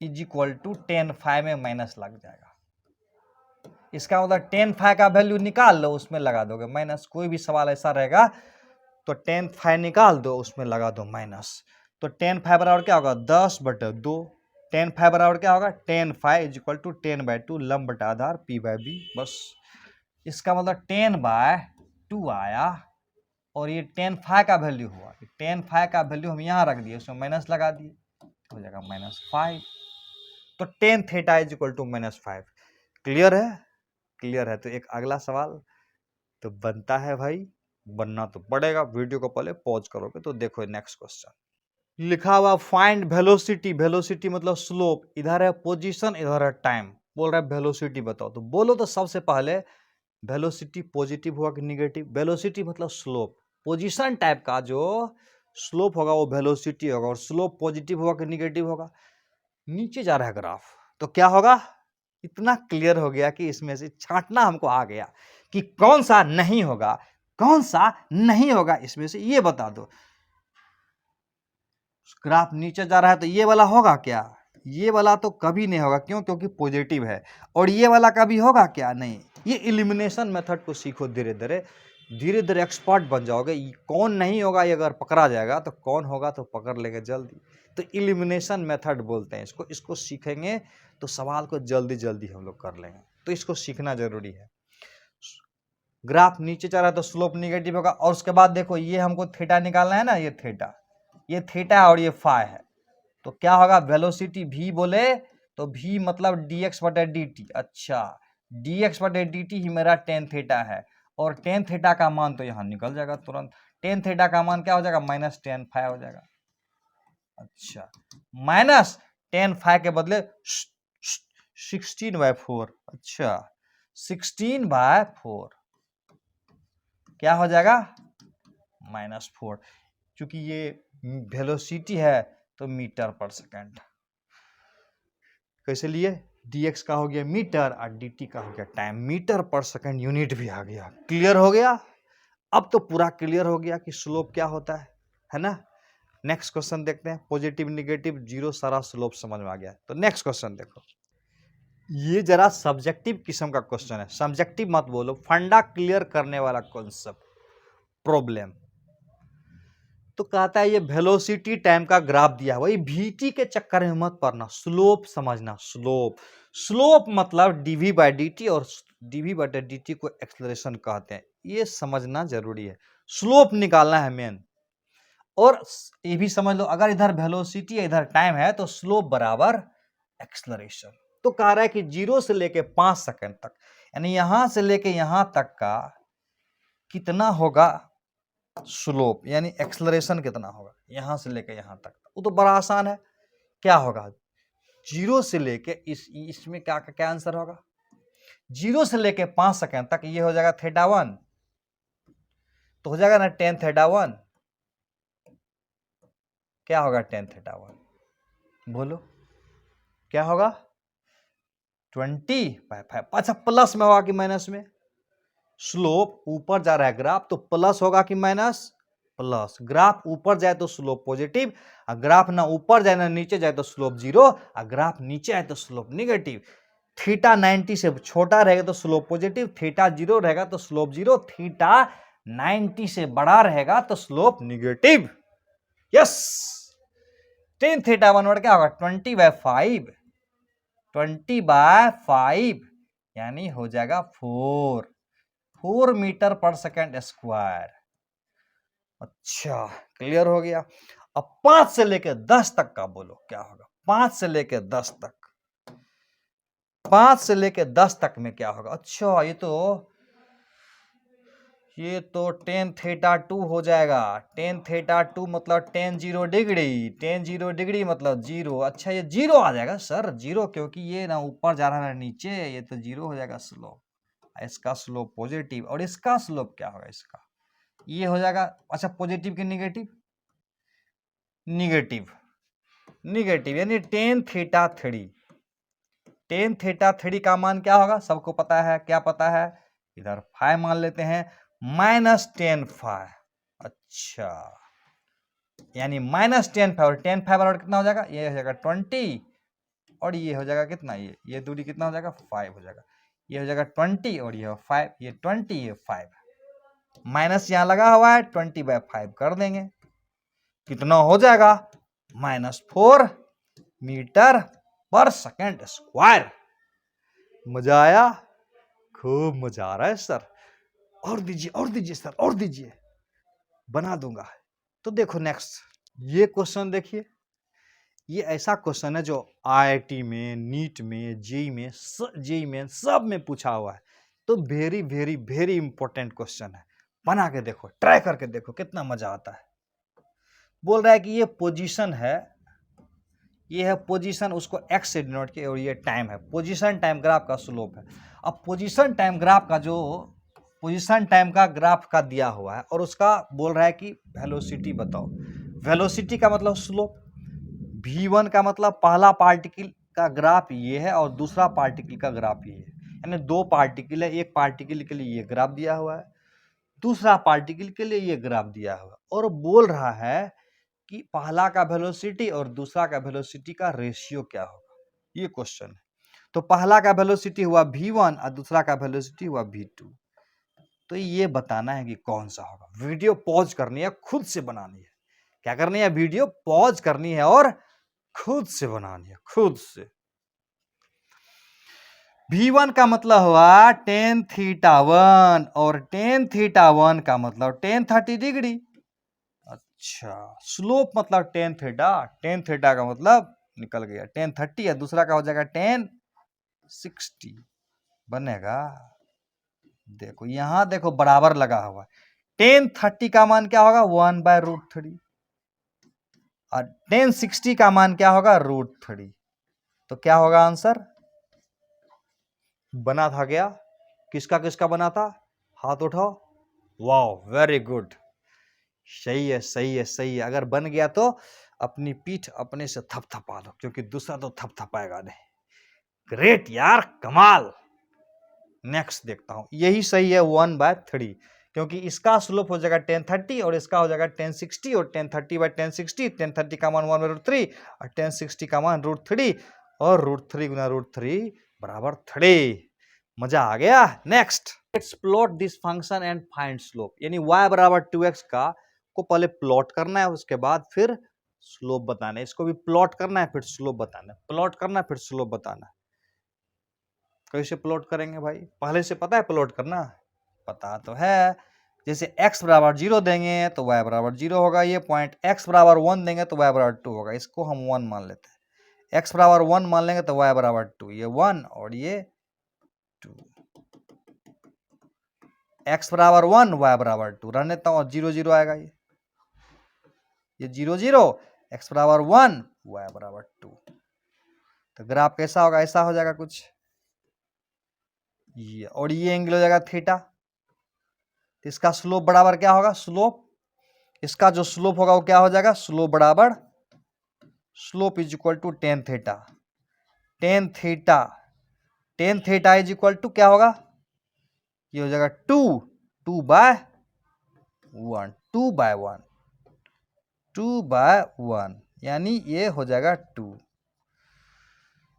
is equal to 10 5 में माइनस लग जाएगा। इसका मतलब 10 5 का वैल्यू निकाल लो, उसमें लगा दोगे माइनस। कोई भी सवाल ऐसा रहेगा तो 10 5 निकाल दो, उसमें लगा दो माइनस। तो 10 5 बराबर क्या होगा? 10/2। 10 5 बराबर क्या होगा? 10 5 इज इक्वल टू 10/2 लंब बटा आधार P/B। बस इसका मतलब 10/2 आया, और ये 10 5 का वैल्यू हुआ। 10 5 का वैल्यू हम यहाँ रख दिए, उसमें माइनस लगा दिए, हो जाएगा -5। तो tan theta is equal to -5। Clear है? क्लियर है। तो एक अगला सवाल तो बनता है भाई, बनना तो पड़ेगा। वीडियो को पहले पॉज करोगे तो देखो नेक्स्ट क्वेश्चन। लिखा हुआ फाइंड वेलोसिटी, वेलोसिटी मतलब स्लोप। इधर है पोजीशन, इधर है टाइम। बोल रहा है वेलोसिटी बताओ। तो बोलो तो सबसे पहले वेलोसिटी पॉजिटिव होगा कि निगेटिव? वेलोसिटी मतलब स्लोप। पोजीशन टाइप का जो स्लोप होगा वो वेलोसिटी होगा, और स्लोप पॉजिटिव होगा कि निगेटिव होगा? नीचे जा रहा है ग्राफ, तो क्या होगा? इतना क्लियर हो गया कि इसमें से छांटना हमको आ गया कि कौन सा नहीं होगा, कौन सा नहीं होगा इसमें से, ये बता दो। ग्राफ नीचे जा रहा है तो ये वाला होगा क्या? ये वाला तो कभी नहीं होगा। क्यों? क्योंकि पॉजिटिव है। और ये वाला कभी होगा क्या? नहीं। ये इलिमिनेशन मेथड को सीखो धीरे धीरे, धीरे धीरे एक्सपर्ट बन जाओगे। कौन नहीं होगा ये अगर पकड़ा जाएगा तो कौन होगा तो पकड़ लेंगे जल्दी। तो इलिमिनेशन मेथड बोलते हैं इसको। इसको सीखेंगे तो सवाल को जल्दी जल्दी हम लोग कर लेंगे। तो इसको सीखना जरूरी है। ग्राफ नीचे चल रहा है तो स्लोप निगेटिव होगा। और उसके बाद देखो ये हमको थीटा निकालना है ना, ये थीटा और ये फाई है। तो क्या होगा? वेलोसिटी v बोले तो v मतलब dx/dt। अच्छा dx/dt ही मेरा टेन थीटा है, और टेन थीटा का मान तो यहाँ निकल जाएगा तुरंत। टेन थीटा का मान क्या हो जाएगा? -10 5 हो जाएगा। अच्छा -10 5 के बदले 16/4। अच्छा 16/4 क्या हो जाएगा? -4। क्योंकि ये वेलोसिटी है तो मीटर पर सेकंड। कैसे लिए? dx का हो गया मीटर और dt का हो गया टाइम। मीटर पर सेकंड यूनिट भी आ गया। क्लियर हो गया? अब तो पूरा क्लियर हो गया कि स्लोप क्या होता है ना। नेक्स्ट क्वेश्चन देखते हैं। पॉजिटिव निगेटिव जीरो सारा स्लोप समझ में आ गया। तो नेक्स्ट क्वेश्चन देखो, ये जरा सब्जेक्टिव किस्म का क्वेश्चन है। सब्जेक्टिव मत बोलो, फंडा क्लियर करने वाला कॉन्सेप्ट प्रॉब्लम। तो कहता है ये वेलोसिटी टाइम का ग्राफ दिया है, वही vt के चक्कर में मत पड़ना, स्लोप समझना। स्लोप मतलब dv/dt, और dv/dt को एक्सेलरेशन कहते हैं। ये समझना जरूरी है, स्लोप निकालना है मेन। और ये भी समझ लो, अगर इधर वेलोसिटी इधर टाइम है तो स्लोप बराबर एक्सेलरेशन। तो कह रहा है कि 0 से लेके 5 सेकंड तक, यानी यहां से लेके यहां तक का कितना होगा स्लोप, यानी एक्सेलरेशन कितना होगा यहां से लेके यहां तक। वो तो बड़ा आसान है। क्या होगा? 0 से लेके इसमें क्या आंसर होगा? 0 से लेके 5 सेकंड तक ये हो जाएगा θ1, तो हो जाएगा ना tan θ1। क्या होगा tan θ1? बोलो क्या होगा? 20/5। अच्छा प्लस में होगा कि माइनस में? स्लोप ऊपर जा रहा है ग्राफ तो प्लस होगा कि माइनस? प्लस। ग्राफ ऊपर जाए तो स्लोप पॉजिटिव, और ग्राफ ना ऊपर जाए ना नीचे जाए तो स्लोप 0, और ग्राफ नीचे आए तो स्लोप निगेटिव। थीटा 90 से छोटा रहेगा तो स्लोप पॉजिटिव, थीटा 0 रहेगा तो स्लोप 0, थीटा 90 से बड़ा रहेगा तो स्लोप निगेटिव। यस, टेन θ1 क्या होगा? 20/5। 20/5 यानी हो जाएगा 4 मीटर पर सेकंड स्क्वायर। अच्छा क्लियर हो गया। अब 5 से लेकर 10 तक का बोलो क्या होगा? 5 से लेकर 10 तक 5 से लेके 10 तक में क्या होगा? अच्छा ये तो tan थीटा 2 हो जाएगा। tan थीटा 2 मतलब tan 0 डिग्री, tan 0 डिग्री मतलब 0। अच्छा ये 0 आ जाएगा सर, 0, क्योंकि ये ना ऊपर जा रहा है ना नीचे, ये तो 0 हो जाएगा स्लोप। इसका स्लोप पॉजिटिव, और इसका स्लोप क्या होगा? इसका ये हो जाएगा। अच्छा पॉजिटिव की निगेटिव? निगेटिव, निगेटिव यानी tan थीटा 3। tan थीटा 3 का मान क्या होगा? सबको पता है, क्या पता है? इधर 5 मान लेते हैं, -tan5। अच्छा यानी -tan5, और tan5 बराबर कितना हो जाएगा? ये हो जाएगा 20, और ये हो जाएगा कितना? ये दूरी कितना हो जाएगा? 5 हो जाएगा। ये हो जाएगा 20 और ये 5, ये 20 ये 5, माइनस यहाँ लगा हुआ है, 20/5 कर देंगे, कितना हो जाएगा? -4 मीटर पर सेकेंड स्क्वायर। मजा आया? खूब मजा आ रहा है सर। और दीजिए, और दीजिए सर, और दीजिए, बना दूंगा। तो देखो नेक्स्ट ये क्वेश्चन देखिए, ये ऐसा क्वेश्चन है जो आईआईटी में, नीट में, जेईई में सब में पूछा हुआ है। तो very very very important question है। बना के देखो, ट्राई करके देखो, कितना मजा आता है। बोल रहा है कि ये पोजीशन है, ये है पोजीशन, उसको एक्स से डिनोट किया, और ये टाइम है, पोजीशन टाइम ग्राफ का स्लोप है। अब पोजीशन टाइम ग्राफ का जो पोजीशन टाइम का ग्राफ का दिया हुआ है, और उसका बोल रहा है कि वेलोसिटी बताओ। वेलोसिटी का मतलब स्लोप, v1 का मतलब पहला पार्टिकल का ग्राफ ये है और दूसरा पार्टिकल का ग्राफ ये है, यानी दो पार्टिकल है, एक पार्टिकल के लिए ये ग्राफ दिया हुआ है, दूसरा पार्टिकल के लिए ये ग्राफ दिया हुआ है, और बोल रहा है कि पहला का वेलोसिटी और दूसरा का वेलोसिटी का रेशियो क्या होगा। ये क्वेश्चन है। तो पहला का वेलोसिटी हुआ v1 और दूसरा का वेलोसिटी हुआ v2। तो ये बताना है कि कौन सा होगा। वीडियो पॉज करनी है, खुद से बनानी है। क्या करनी है? वीडियो पॉज करनी है और खुद से बनानी है, खुद से। v1 का मतलब हुआ tan थीटा 1, और tan थीटा 1 का मतलब tan 30 डिग्री। अच्छा स्लोप मतलब tan थीटा का मतलब निकल गया tan 30 है, दूसरा का हो जाएगा tan 60 बनेगा। देखो यहां देखो बराबर लगा हुआ है। tan 30 का मान क्या होगा? 1/√3, और tan 60 का मान क्या होगा? √3। तो क्या होगा आंसर? बना था क्या? किसका किसका बना था? हाथ उठाओ। वाओ वेरी गुड, सही है सही है सही है। अगर बन गया तो अपनी पीठ अपने से थपथपा लो, क्योंकि दूसरा तो थपथपाएगा नहीं। ग्रेट यार, कमाल। नेक्स्ट देखता हूं, यही सही है 1/3, क्योंकि इसका स्लोप हो जाएगा tan 30 और इसका हो जाएगा tan 60, और tan 30/tan 60, tan 30 का मान 1/√3 और tan 60 का मान √3, और √3 गुना √3 बराबर 3। मजा आ गया। Next let's plot this function and find slope, यानी y बराबर 2x का को पहले प्लॉट करना है, उसके बाद फिर स्लोप बताना है। इसको भी प्लॉट करना है, फिर स्लोप बताना है, प्लॉट करना है, फिर स्लोप बताना है। कैसे प्लॉट करेंगे भाई? पहले से पता है प्लॉट करना? पता तो है। जैसे x बराबर 0 देंगे तो y बराबर 0 होगा, ये पॉइंट x बराबर 1 देंगे तो y बराबर 2 होगा, इसको हम 1 मान लेते हैं। x बराबर 1 मान लेंगे तो y बराबर 2, ये 1 और ये 2। x बराबर 1 y बराबर 2 रहने देता हूँ, और 0 0 आएगा, ये 0 0, x बराबर 1 y बराबर 2। तो ग्राफ कैसा होगा? ऐसा हो जाएगा कुछ ये, और ये एंगल हो जाएगा थीटा। तो इसका स्लोप बराबर क्या होगा? स्लोप, इसका जो स्लोप होगा वो क्या हो जाएगा? स्लोप बराबर slope is equal to tan theta. tan theta is equal to क्या होगा? ये हो जाएगा 2/1, 2/1, यानी ये हो जाएगा 2।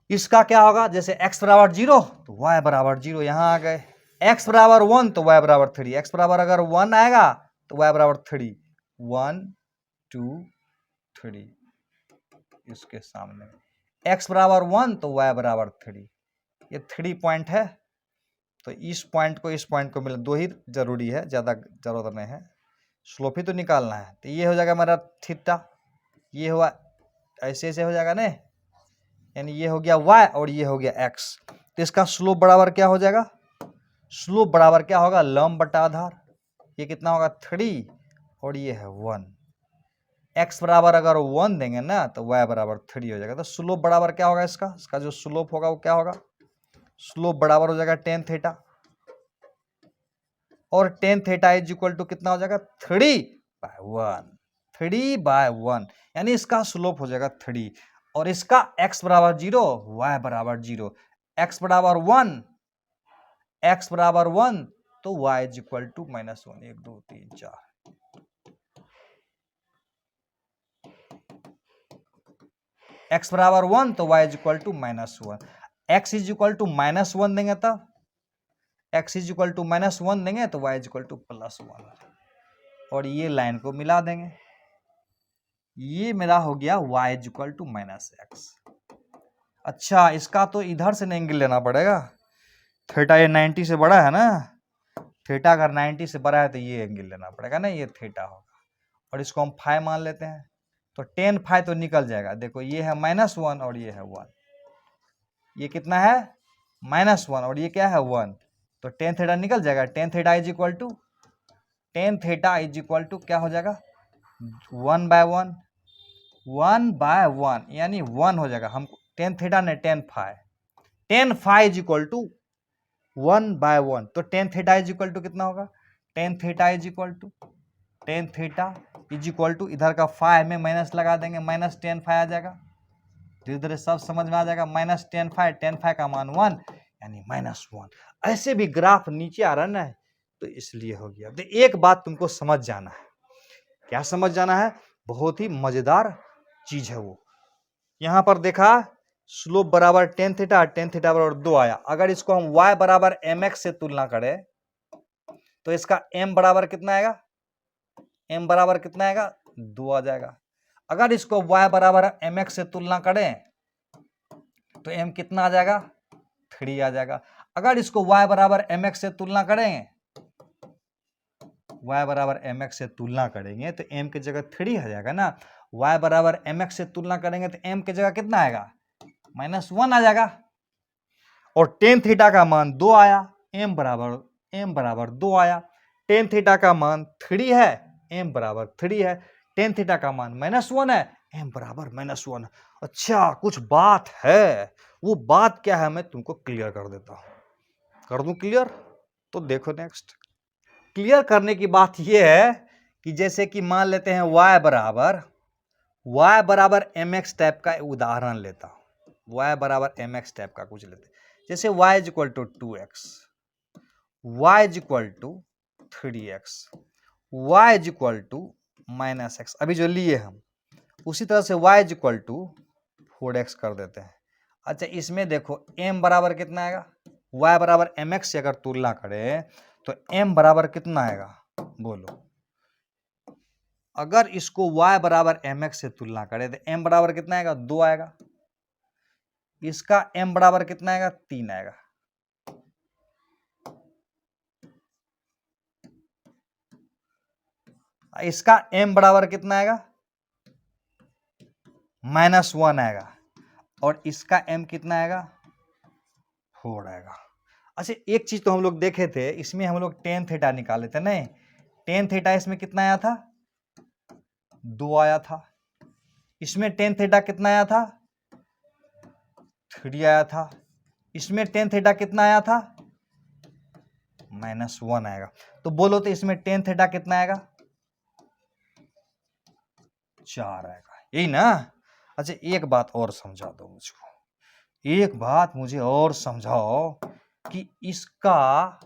इसका क्या होगा? जैसे x बराबर 0 तो y बराबर 0, यहां आ गए। x बराबर 1 तो y बराबर 3, x बराबर अगर 1 आएगा तो y बराबर 3, 1 2 3, इसके सामने x बराबर 1 तो y बराबर 3, ये 3 पॉइंट है। तो इस पॉइंट को मिला, 2 ही जरूरी है, ज्यादा जरूरत नहीं है, स्लोप ही तो निकालना है। तो ये हो जाएगा मेरा थीटा, ये हुआ ऐसे ऐसे हो जाएगा ना, यानी ये हो गया y और ये हो गया x। तो इसका स्लोप बराबर क्या हो जाएगा, स्लोप बराबर क्या होगा, लंब बटा आधार। ये कितना होगा 3 और ये है 1। x बराबर अगर 1 देंगे ना तो y बराबर 3 हो जाएगा। तो स्लोप बराबर क्या होगा इसका, इसका जो स्लोप होगा वो क्या होगा, स्लोप बराबर हो जाएगा tan थीटा। और tan theta is equal to कितना हो जाएगा 3/1, 3/1, यानी इसका स्लोप हो जाएगा 3। और इसका x बराबर 0, y बराबर 0, x बराबर 1, x बराबर 1 तो y is equal to -1। 1 2 3 4, x बराबर 1 तो y is equal to -1, x is equal to -1 देंगे तब, x इज इक्वल टू -1 देंगे तो y इज इक्वल टू +1, और ये लाइन को मिला देंगे। ये मेरा हो गया y is equal to -x। अच्छा, इसका तो इधर से एंगल लेना पड़ेगा, थीटा ये 90 से बड़ा है ना, थीटा अगर 90 से बड़ा है तो ये एंगल लेना पड़ेगा ना, ये थीटा होगा। और इसको हम फाई मान लेते हैं तो tan फाई तो निकल जाएगा। देखो ये है -1 और ये है 1, ये कितना है -1 और ये क्या है 1, तो tan थीटा निकल जाएगा। tan theta is equal to क्या हो जाएगा 1/1, 1/1 यानी 1 हो जाएगा। हम tan थीटा ने tan phi is equal to 1/1, तो tan theta is equal to कितना होगा, tan theta is equal to इधर का फाई में माइनस लगा देंगे, -tan फाई आ जाएगा। धीरे धीरे सब समझ में आ जाएगा। -tan फाई का मान 1 यानी -1। ऐसे भी ग्राफ नीचे आ रहा है ना, तो इसलिए हो गया। तो एक बात तुमको समझ जाना है, क्या समझ जाना है, बहुत ही मजेदार चीज है वो। यहां पर देखा स्लोप बराबर tan थीटा बराबर 2 आया। अगर इसको हम y बराबर mx से तुलना करें तो इसका m बराबर कितना आएगा, m बराबर कितना आएगा 2 आ जाएगा। अगर इसको y बराबर mx से तुलना करें तो m कितना आ जाएगा 3 आ जाएगा। अगर इसको y बराबर mx से तुलना करेंगे, y बराबर mx से तुलना करेंगे तो m की जगह 3 आ जाएगा ना। y बराबर mx से तुलना करेंगे तो m की जगह कितना आएगा -1 आ जाएगा। और tan थीटा का मान 2 आया, m बराबर 2 आया। tan थीटा का मान 3 है, m बराबर 3 है। tan थीटा का मान -1 है, m बराबर -1। अच्छा, कुछ बात है, वो बात क्या है मैं तुमको क्लियर कर देता हूं। कर दूं क्लियर? तो देखो नेक्स्ट। क्लियर करने की बात यह है कि जैसे कि मान लेते हैं y बराबर mx टाइप का उदाहरण लेता हूं। y बराबर mx टाइप का कुछ लेते हैं, जैसे y is equal to 2x, y is equal to 3x, y is equal to -x। अभी जो लिए हम उसी तरह से y is equal to 4x कर देते हैं। अच्छा, इसमें देखो m बराबर कितना आएगा, y बराबर mx से अगर तुलना करें तो m बराबर कितना आएगा, बोलो। अगर इसको y बराबर mx से तुलना करें तो m बराबर कितना आएगा 2 आएगा। इसका m बराबर कितना आएगा 3 आएगा। इसका m बराबर कितना आएगा -1 आएगा। और इसका m कितना आएगा 4 आएगा। अच्छा, एक चीज तो हम लोग देखे थे, इसमें हम लोग tan थीटा निकाले थे नहीं, tan थीटा इसमें कितना आया था 2 आया था। इसमें tan थीटा कितना आया था 3 आया था। इसमें tan थीटा कितना आया था -1 आएगा। तो बोलो तो इसमें tan थीटा कितना आएगा 4 आएगा, यही ना। अच्छा, एक बात और समझा दो मुझको, एक बात मुझे और समझाओ कि इसका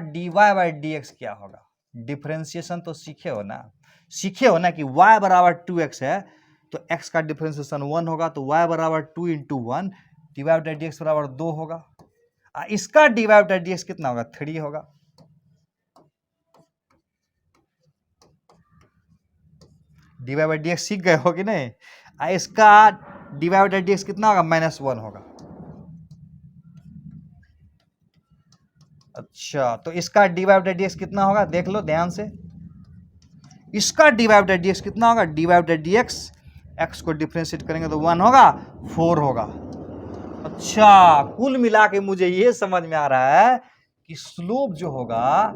dy/dx क्या होगा। डिफरेंशिएशन तो सीखे हो ना कि y बराबर 2x है तो x का डिफरेंशिएशन 1 होगा, तो y बराबर 2 × 1 dy/dx बराबर 2 होगा। इसका dy/dx कितना होगा 3 होगा। dy/dx सीख गए हो कि नहीं। इसका dy/dx कितना होगा -1 होगा। अच्छा, तो इसका dy/dx कितना होगा देख लो ध्यान से। इसका dy/dx कितना होगा, dy/dx x को डिफरेंशिएट करेंगे तो 1 होगा 4 होगा। अच्छा, कुल मिला के मुझे ये समझ में आ रहा है कि स्लोप जो होगा,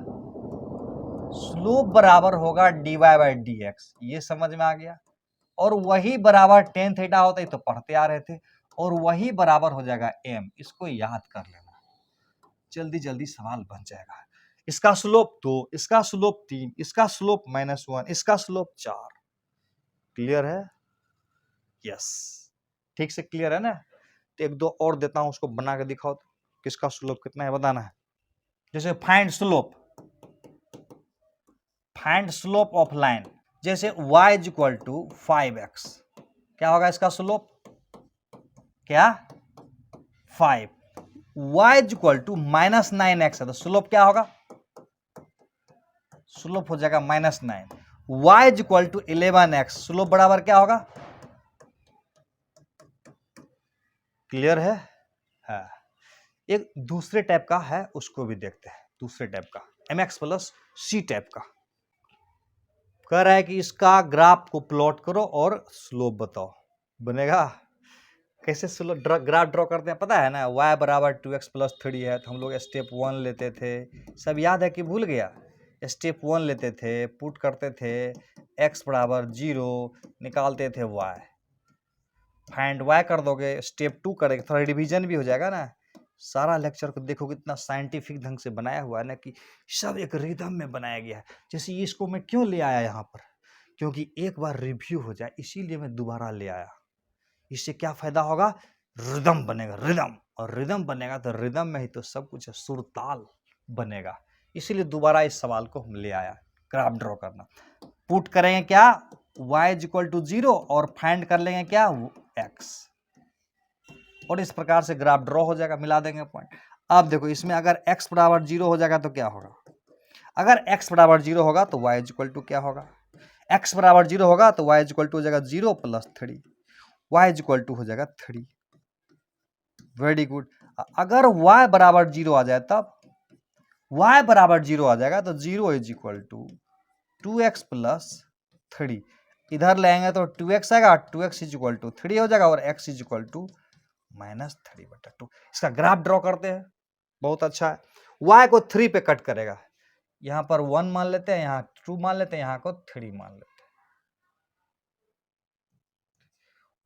स्लोप बराबर होगा dy बाई dx, ये समझ में आ गया। और वही बराबर टेन थीटा होता है, तो पढ़ते आ रहे थे, और वही बराबर हो जाएगा m, इसको याद कर लेना, जल्दी जल्दी सवाल बन जाएगा। इसका स्लोप 2, इसका स्लोप 3, इसका स्लोप -1, इसका स्लोप 4। क्लियर है? यस, ठीक से क्लियर है ना? तो एक दो और देता हूं, उसको बना के दिखाओ तो, किसका स्लोप कितना है बताना है। जैसे find slope, find slope of line, जैसे y is equal to 5x, क्या होगा इसका स्लोप? क्या? 5। y is equal to -9x है, तो स्लोप क्या होगा? स्लोप हो जाएगा -9। y is equal to 11x, slope बराबर क्या होगा? क्लियर है? हाँ। एक दूसरे टाइप का है, उसको भी देखते हैं। दूसरे टाइप का mx प्लस c टाइप का कह रहा है कि इसका ग्राफ को प्लॉट करो और स्लोप बताओ। बनेगा? कैसे स्लोप ग्राफ ड्रॉ करते हैं पता है ना? y बराबर 2x प्लस 3 है, तो हम लोग स्टेप 1 लेते थे, सब याद है कि भूल गया? स्टेप 1 लेते थे, पुट करते थे x बराबर 0, निकालते थे y, फाइंड y कर दोगे, स्टेप 2 करेंगे, थोड़ा रिवीजन भी हो जाएगा ना। सारा लेक्चर को देखो कितना साइंटिफिक ढंग से बनाया हुआ है ना, कि सब एक रिदम में बनाया गया है। जैसे इसको मैं क्यों ले आया यहाँ पर, क्योंकि एक बार रिव्यू हो जाए, इसीलिए मैं दोबारा ले आया। इससे क्या फायदा होगा? रिदम बनेगा, रिदम, और रिदम बनेगा तो रिदम में ही तो सब कुछ है, सुर ताल बनेगा। इसीलिए दोबारा इस सवाल को हम ले आया। ग्राफ ड्रॉ करना, पुट करेंगे क्या? y इज इक्वल टू 0 और फाइंड कर लेंगे क्या? x, और इस प्रकार से ग्राफ ड्रॉ हो जाएगा, मिला देंगे पॉइंट। अब देखो इसमें अगर x बराबर 0 हो जाएगा तो क्या होगा? अगर x बराबर 0 होगा तो y इज इक्वल टू क्या होगा? x बराबर 0 होगा तो y इज इक्वल टू हो जाएगा 0 plus 3, y is equal to हो जाएगा 3। Very good. अगर y बराबर 0 आ जाए तब, y बराबर 0 आ जाएगा तो 0 is equal to 2x plus 3, इधर लेंगे तो 2x आएगा, 2x इज इक्वल टू 3 हो जाएगा, और x इज इक्वल टू -3/2। इसका ग्राफ ड्रॉ करते हैं, बहुत अच्छा है। y को 3 पे कट करेगा, यहां पर 1 मान लेते हैं, यहां 2 मान लेते हैं, यहां को 3 मान लेते हैं।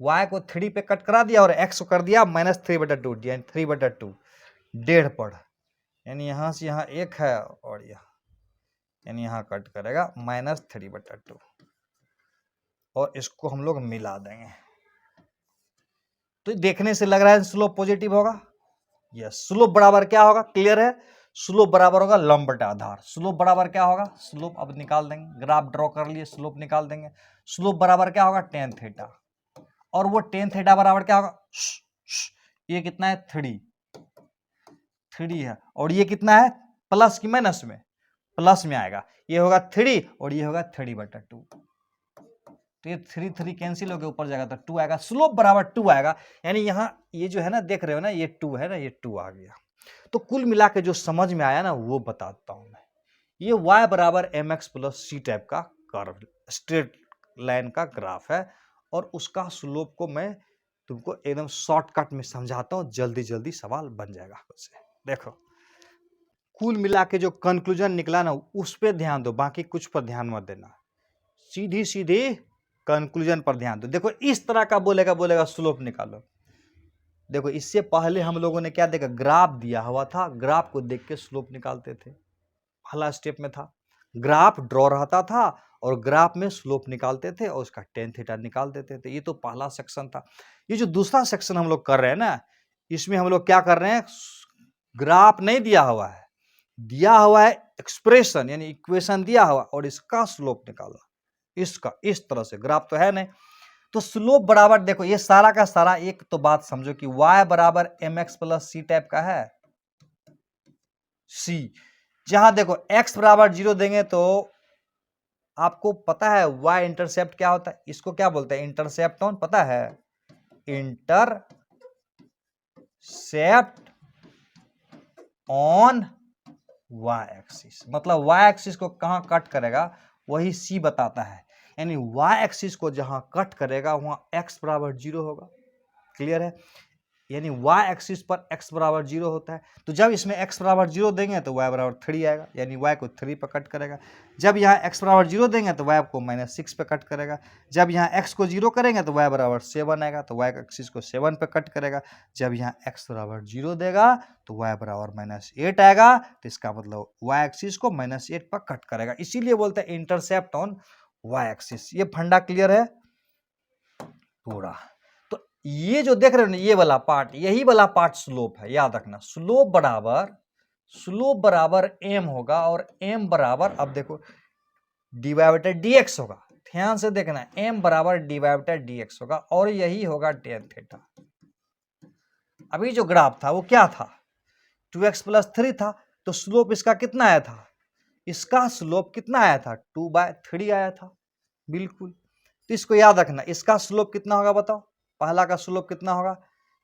y को 3 पे कट करा दिया और x को कर दिया -3/2, यानी 3/2, 1.5 पढ़, यानी यहां से यहां 1 है, और यहां यानी यहां कट करेगा -3/2, और इसको हम लोग मिला देंगे। तो देखने से लग रहा है स्लोप पॉजिटिव होगा। यस, स्लोप बराबर क्या होगा? क्लियर है? स्लोप बराबर होगा लंब बटा आधार। स्लोप बराबर क्या होगा? स्लोप अब निकाल देंगे, ग्राफ ड्रॉ कर लिए, स्लोप निकाल देंगे। स्लोप बराबर क्या होगा? tan थीटा, और वो tan थीटा बराबर क्या होगा? ये कितना है? 3 है, और ये कितना है? प्लस की माइनस में? प्लस में आएगा, ये होगा 3 और ये होगा 3/2, तो ये 3 कैंसिल हो गया, ऊपर जाएगा तो 2 आएगा। स्लोप बराबर 2 आएगा, यानी यहाँ ये जो है ना, देख रहे हो ना, ये 2 है ना, ये 2 आ गया। तो कुल मिला के जो समझ में आया ना, वो बताता हूं मैं। ये y बराबर mx प्लस c टाइप का कर्व, स्ट्रेट लाइन का ग्राफ है, और उसका स्लोप को मैं तुमको एकदम शॉर्टकट में समझाता हूं, जल्दी जल्दी सवाल बन जाएगा उससे। देखो, कुल मिला के जो कंक्लूजन निकला ना, उस पर ध्यान दो, बाकी कुछ पर ध्यान मत देना, सीधी सीधी कंक्लूजन पर ध्यान दो। देखो इस तरह का बोलेगा स्लोप निकालो। देखो इससे पहले हम लोगों ने क्या देखा? ग्राफ दिया हुआ था, ग्राफ को देख के स्लोप निकालते थे। पहला स्टेप में था ग्राफ ड्रॉ रहता था, और ग्राफ में स्लोप निकालते थे, और उसका tan थीटा निकाल देते थे। ये तो पहला सेक्शन था। ये जो दूसरा सेक्शन हम लोग कर रहे हैं ना, इसमें हम लोग क्या कर रहे हैं? ग्राफ नहीं दिया हुआ है, दिया हुआ है एक्सप्रेशन, यानी इक्वेशन दिया हुआ, और इसका स्लोप निकाला, इसका इस तरह से। ग्राफ तो है नहीं, तो स्लोप बराबर, देखो ये सारा का सारा एक तो बात समझो कि y बराबर mx प्लस c टाइप का है, c, जहां देखो x बराबर 0 देंगे तो आपको पता है y इंटरसेप्ट क्या होता है? इसको क्या बोलते हैं? इंटरसेप्ट ऑन, पता है? इंटरसेप्ट ऑन y एक्सिस, मतलब y एक्सिस को कहां कट करेगा वही c बताता है, यानी y एक्सिस को जहां कट करेगा वहां x बराबर 0 होगा। क्लियर है? यानी y एक्सिस पर x बराबर 0 होता है। तो जब इसमें x बराबर 0 देंगे तो y बराबर 3 आएगा, यानी y को 3 पर कट करेगा। जब यहाँ x बराबर 0 देंगे तो y को -6 पे कट करेगा। जब यहाँ x को 0 करेंगे तो y बराबर 7 आएगा, तो y एक्सिस को 7 पे कट करेगा। जब यहाँ x बराबर 0 देगा तो y बराबर -8 आएगा, तो इसका मतलब y एक्सिस को -8 पर कट करेगा। इसीलिए बोलते हैं इंटरसेप्ट ऑन y एक्सिस। ये फंडा क्लियर है पूरा। तो ये जो देख रहे हो ना, ये वाला पार्ट, यही वाला पार्ट स्लोप है, याद रखना। स्लोप बराबर m होगा, और m बराबर, अब देखो डिवाइडेड dx होगा, ध्यान से देखना, m बराबर डिवाइडेड dx होगा, और यही होगा tan थीटा। अभी जो ग्राफ था वो क्या था, 2x + 3 था, तो स्लोप इसका कितना आया था, इसका स्लोप कितना आया था, 2/3 आया था, बिल्कुल। तो इसको याद रखना, इसका स्लोप कितना होगा बताओ, पहला का स्लोप कितना होगा,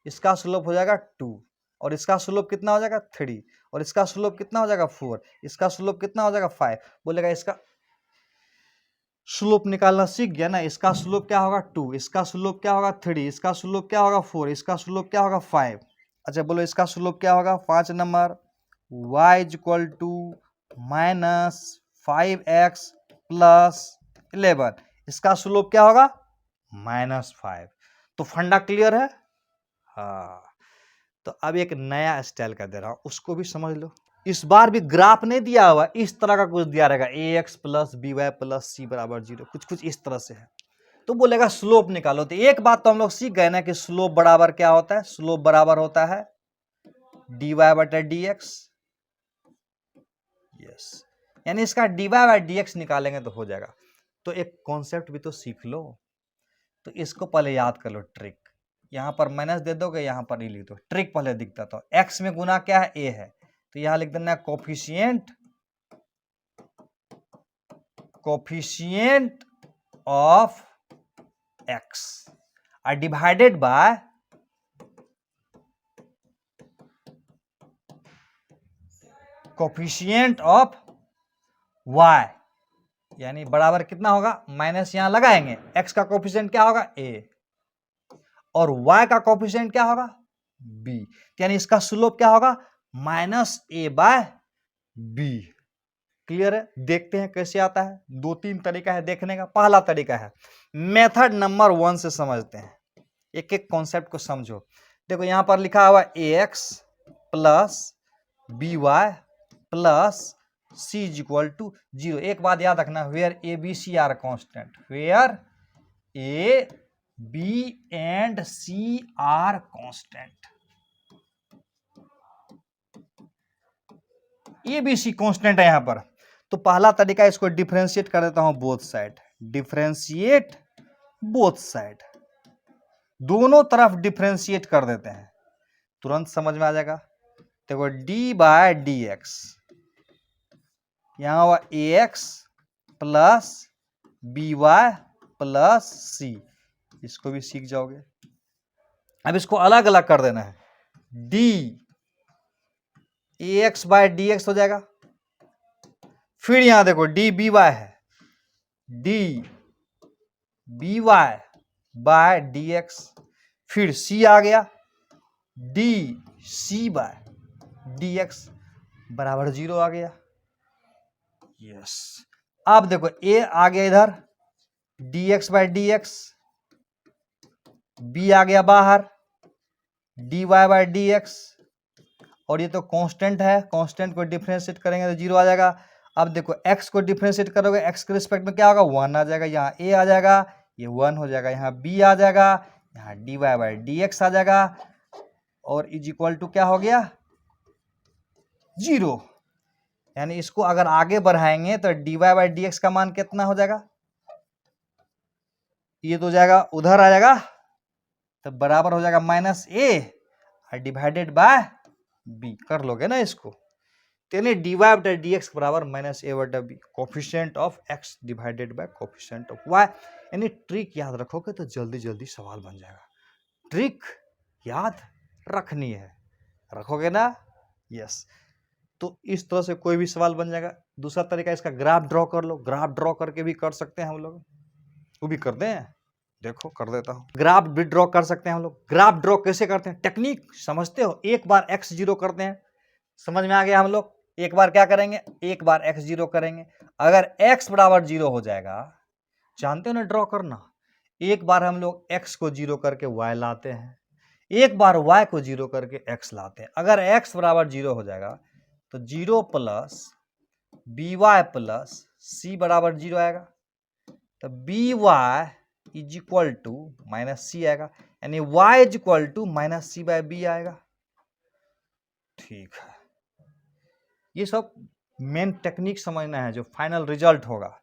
इसका स्लोप हो जाएगा 2, और इसका स्लोप कितना हो जाएगा 3, और इसका स्लोप कितना हो जाएगा 4, इसका स्लोप कितना हो जाएगा 5। बोलेगा इसका स्लोप निकालना सीख गया ना, इसका स्लोप क्या होगा 2, इसका स्लोप क्या होगा 3, इसका स्लोप क्या होगा 4, इसका स्लोप क्या होगा 5। अच्छा बोलो इसका स्लोप क्या होगा, 5 नंबर, y = -5x + 11, इसका स्लोप क्या होगा -5। तो फंडा क्लियर है। हाँ, तो अब एक नया स्टाइल का दे रहा हूं, उसको भी समझ लो। इस बार भी ग्राफ नहीं दिया हुआ, इस तरह का कुछ दिया रहेगा, ax + by + c = 0, कुछ इस तरह से है। तो बोलेगा स्लोप निकालो। तो एक बात तो हम लोग सीख गए ना कि स्लोप बराबर क्या होता है, स्लोप बराबर होता है dy/dx। यस, यानी इसका dy/dx निकालेंगे तो हो जाएगा। तो एक कॉन्सेप्ट भी तो सीख लो, तो इसको पहले याद कर लो, ट्रिक। यहां पर माइनस दे दोगे, यहां पर नहीं लिख दो, ट्रिक पहले दिखता। तो x में गुना क्या है, a है, तो यहां लिख देना कोफिशिएंट ऑफ x और divided by coefficient of y, यानी बराबर कितना होगा, माइनस यहां लगाएंगे, x का कोफिशिएंट क्या होगा a, और y का कोफिशिएंट क्या होगा b, यानी इसका स्लोप क्या होगा -a/b। क्लियर है। देखते हैं कैसे आता है। 2-3 तरीका है देखने का। पहला तरीका है मेथड नंबर 1 से समझते हैं, एक एक कॉन्सेप्ट को समझो। देखो यहां पर लिखा हुआ ax + by + c = 0। एक बात याद रखना, where a b c are constant, where a b and c are constant, A B C constant है यहां पर। तो पहला तरीका, इसको डिफरेंशिएट कर देता हूं both side, differentiate both side, दोनों तरफ डिफरेंशिएट कर देते हैं, तुरंत समझ में आ जाएगा। देखो d/dx, यहां हुआ ax + by + c, इसको भी सीख जाओगे। अब इसको अलग अलग कर देना है, d ax/dx हो जाएगा, फिर यहां देखो d by है, d by/dx, फिर c आ गया, d c/dx बराबर 0 आ गया। यस, अब देखो a आ गया इधर, dx/dx, b आ गया बाहर, dy/dx, और ये तो कांस्टेंट है, कांस्टेंट को डिफरेंशिएट करेंगे तो 0 आ जाएगा। अब देखो x को डिफरेंशिएट करोगे, x के रिस्पेक्ट में क्या होगा 1 आ जाएगा, यहाँ a आ जाएगा, ये 1 हो जाएगा, यहाँ b आ जाएगा, यहाँ dy/dx आ जाएगा, और = क्या हो गया 0। यानी इसको अगर आगे बढ़ाएंगे तो dy/dx का मान कितना हो जाएगा, ये तो जाएगा उधर आ जाएगा, तो बराबर हो जाएगा -a और डिवाइडेड बाय b, कर लोगे ना इसको। यानी dy/dx बराबर -a/b, coefficient of x divided by coefficient of y। यानी ट्रिक याद रखोगे तो जल्दी जल्दी सवाल बन जाएगा। ट्रिक याद रखनी है, रखोगे ना, यस। तो इस तरह से कोई भी सवाल बन जाएगा। दूसरा तरीका, इसका ग्राफ ड्रॉ कर लो, ग्राफ ड्रॉ करके भी कर सकते हैं हम लोग, वो भी करते हैं। देखो कर देता हूँ। ग्राफ भी ड्रॉ कर सकते हैं हम लोग। ग्राफ ड्रॉ कैसे करते हैं, टेक्निक समझते हो। एक बार x जीरो करते हैं, समझ में आ गया। हम लोग एक बार क्या करेंगे, एक बार x जीरो करेंगे। अगर x बराबर जीरो हो जाएगा, जानते हो ना ड्रॉ करना, एक बार हम लोग x को जीरो करके y लाते हैं, एक बार y को जीरो करके x लाते हैं। अगर x बराबर जीरो हो जाएगा तो zero plus b y plus c बराबर जीरो आएगा, तो b y is equal to minus c आएगा, यानी y is equal to minus c by b आएगा। ठीक है, ये सब मेन टेक्निक समझना है जो फाइनल रिजल्ट होगा।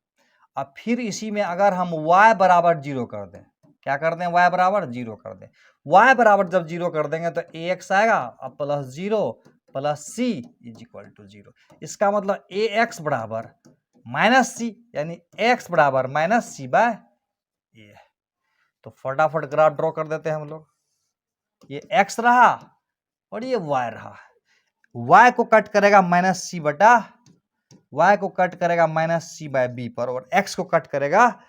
अब फिर इसी में अगर हम y बराबर जीरो कर दें, क्या कर दें, y बराबर जीरो कर दें। y बराबर जब जीरो कर देंगे तो ax आएगा अब plus zero plus C is equal to zero. इसका मतलब ax बराबर माइनस सी, यानी x बराबर माइनस सी बाय ए। तो फटाफट ग्राफ ड्रॉ कर देते हैं हम लोग। ये x रहा और ये y रहा। y को कट करेगा माइनस सी बटा, y को कट करेगा माइनस सी बाय बी पर, और x को कट करेगा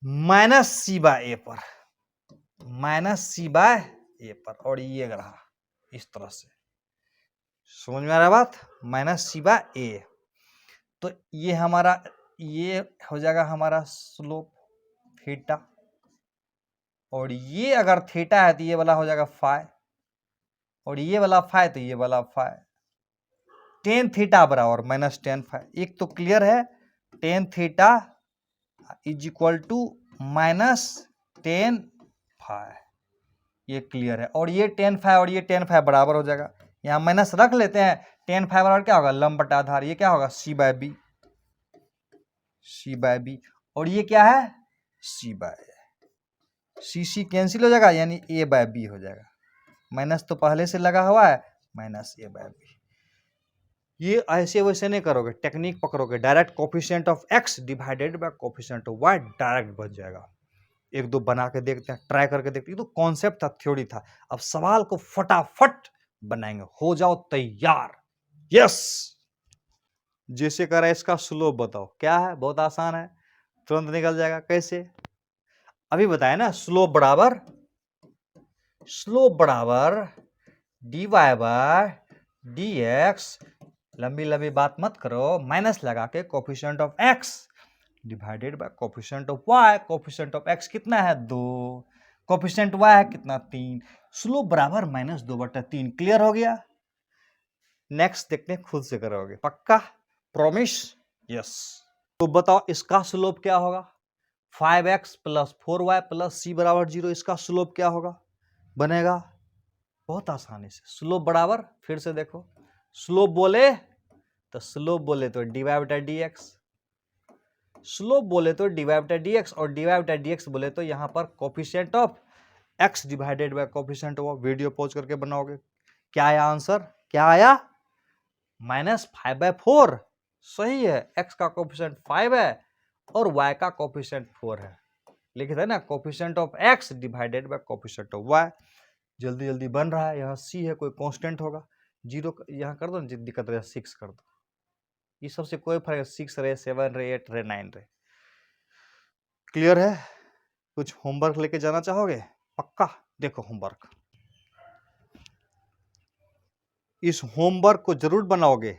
माइनस सी बाय ए पर, माइनस सी बाय ए पर, और ये रहा इस तरह से। समझ में आ रहा है बात, माइनस सी बाय ए। तो ये हमारा, ये हो जाएगा हमारा स्लोप थीटा, और ये अगर थीटा है तो ये वाला हो जाएगा फाई, और ये वाला फाई तो ये वाला फाई। टेन थीटा बराबर माइनस टेन फाई। एक तो क्लियर है, tan theta is equal to minus tan phi, ये क्लियर है। और ये टेन फाई और ये टेन फाई बराबर हो जाएगा, यहाँ माइनस रख लेते हैं। टेन फाई बराबर क्या होगा, लंब बटा आधार, ये क्या होगा सी by B, C by B, और ये क्या है सी बाय ए। सी सी कैंसिल हो जाएगा, यानी ए बाय बी हो जाएगा। माइनस तो पहले से लगा हुआ है, माइनस ए बाय बी। ये ऐसे वैसे नहीं करोगे, टेक्निक पकड़ोगे, direct coefficient of x divided by coefficient of y direct बच जाएगा। एक दो बना के देखते हैं, ट्राई करके देखते हैं। तो कॉन्सेप्ट था, थ्योरी था। अब सवाल को फटाफट बनाएंगे, हो जाओ तैयार। यस, जैसे कह रहा है इसका स्लोप बताओ, क्या है, बहुत आसान है, तुरंत निकल जाएगा। कैसे, अभी बताया ना, स्लोप बराबर dy बाय dx, लंबी लंबी बात मत करो, माइनस लगा के coefficient of x divided by coefficient of y। Coefficient of x कितना है 2, कोफिशिएंट y है कितना 3, स्लोप बराबर माइनस 2/3। क्लियर हो गया। नेक्स्ट देखते हैं, खुद से करोगे पक्का, प्रॉमिस। यस, तो बताओ इसका स्लोप क्या होगा, 5x plus 4y plus c बराबर 0। इसका स्लोप क्या होगा, बनेगा बहुत आसानी से। स्लोप बराबर, फिर से देखो, स्लोप बोले तो dy बटा dx, स्लोप बोले तो dy बटा dx, और dy बटा dx बोले तो यहाँ पर coefficient of x divided by coefficient of. Video pause करके बनाओगे। क्या आया आंसर, क्या आया, -5/4। सही है, x का कोफिशिएंट 5 है और y का कोफिशिएंट 4 है। लिखे थे ना, coefficient of x divided by coefficient of y। जल्दी जल्दी बन रहा है। यहाँ c है, कोई कांस्टेंट होगा, 0 यहाँ कर दो, दिक्कत रहे 6 कर दो। ये सबसे कोई फर्क, 6 रहे, 7 रहे, 8 रहे, 9 रहे। क्लियर है। कुछ होमवर्क लेके जाना चाहोगे, पक्का। देखो होमवर्क, इस होमवर्क को जरूर बनाओगे,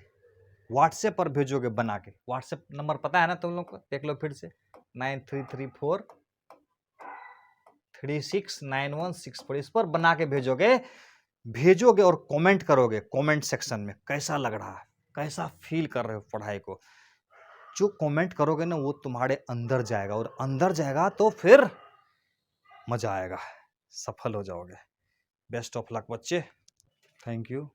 व्हाट्सएप पर भेजोगे बना के। व्हाट्सएप नंबर पता है ना तुम लोग को, देख लो फिर से, 9334369164। इस पर बना के भेजोगे और कमेंट करोगे कमेंट सेक्शन में, कैसा लग रहा है, कैसा फील कर रहे हो पढ़ाई को। जो कमेंट करोगे ना वो तुम्हारे अंदर जाएगा, और अंदर जाएगा तो फिर मजा आएगा, सफल हो जाओगे। बेस्ट ऑफ लक बच्चे, थैंक यू।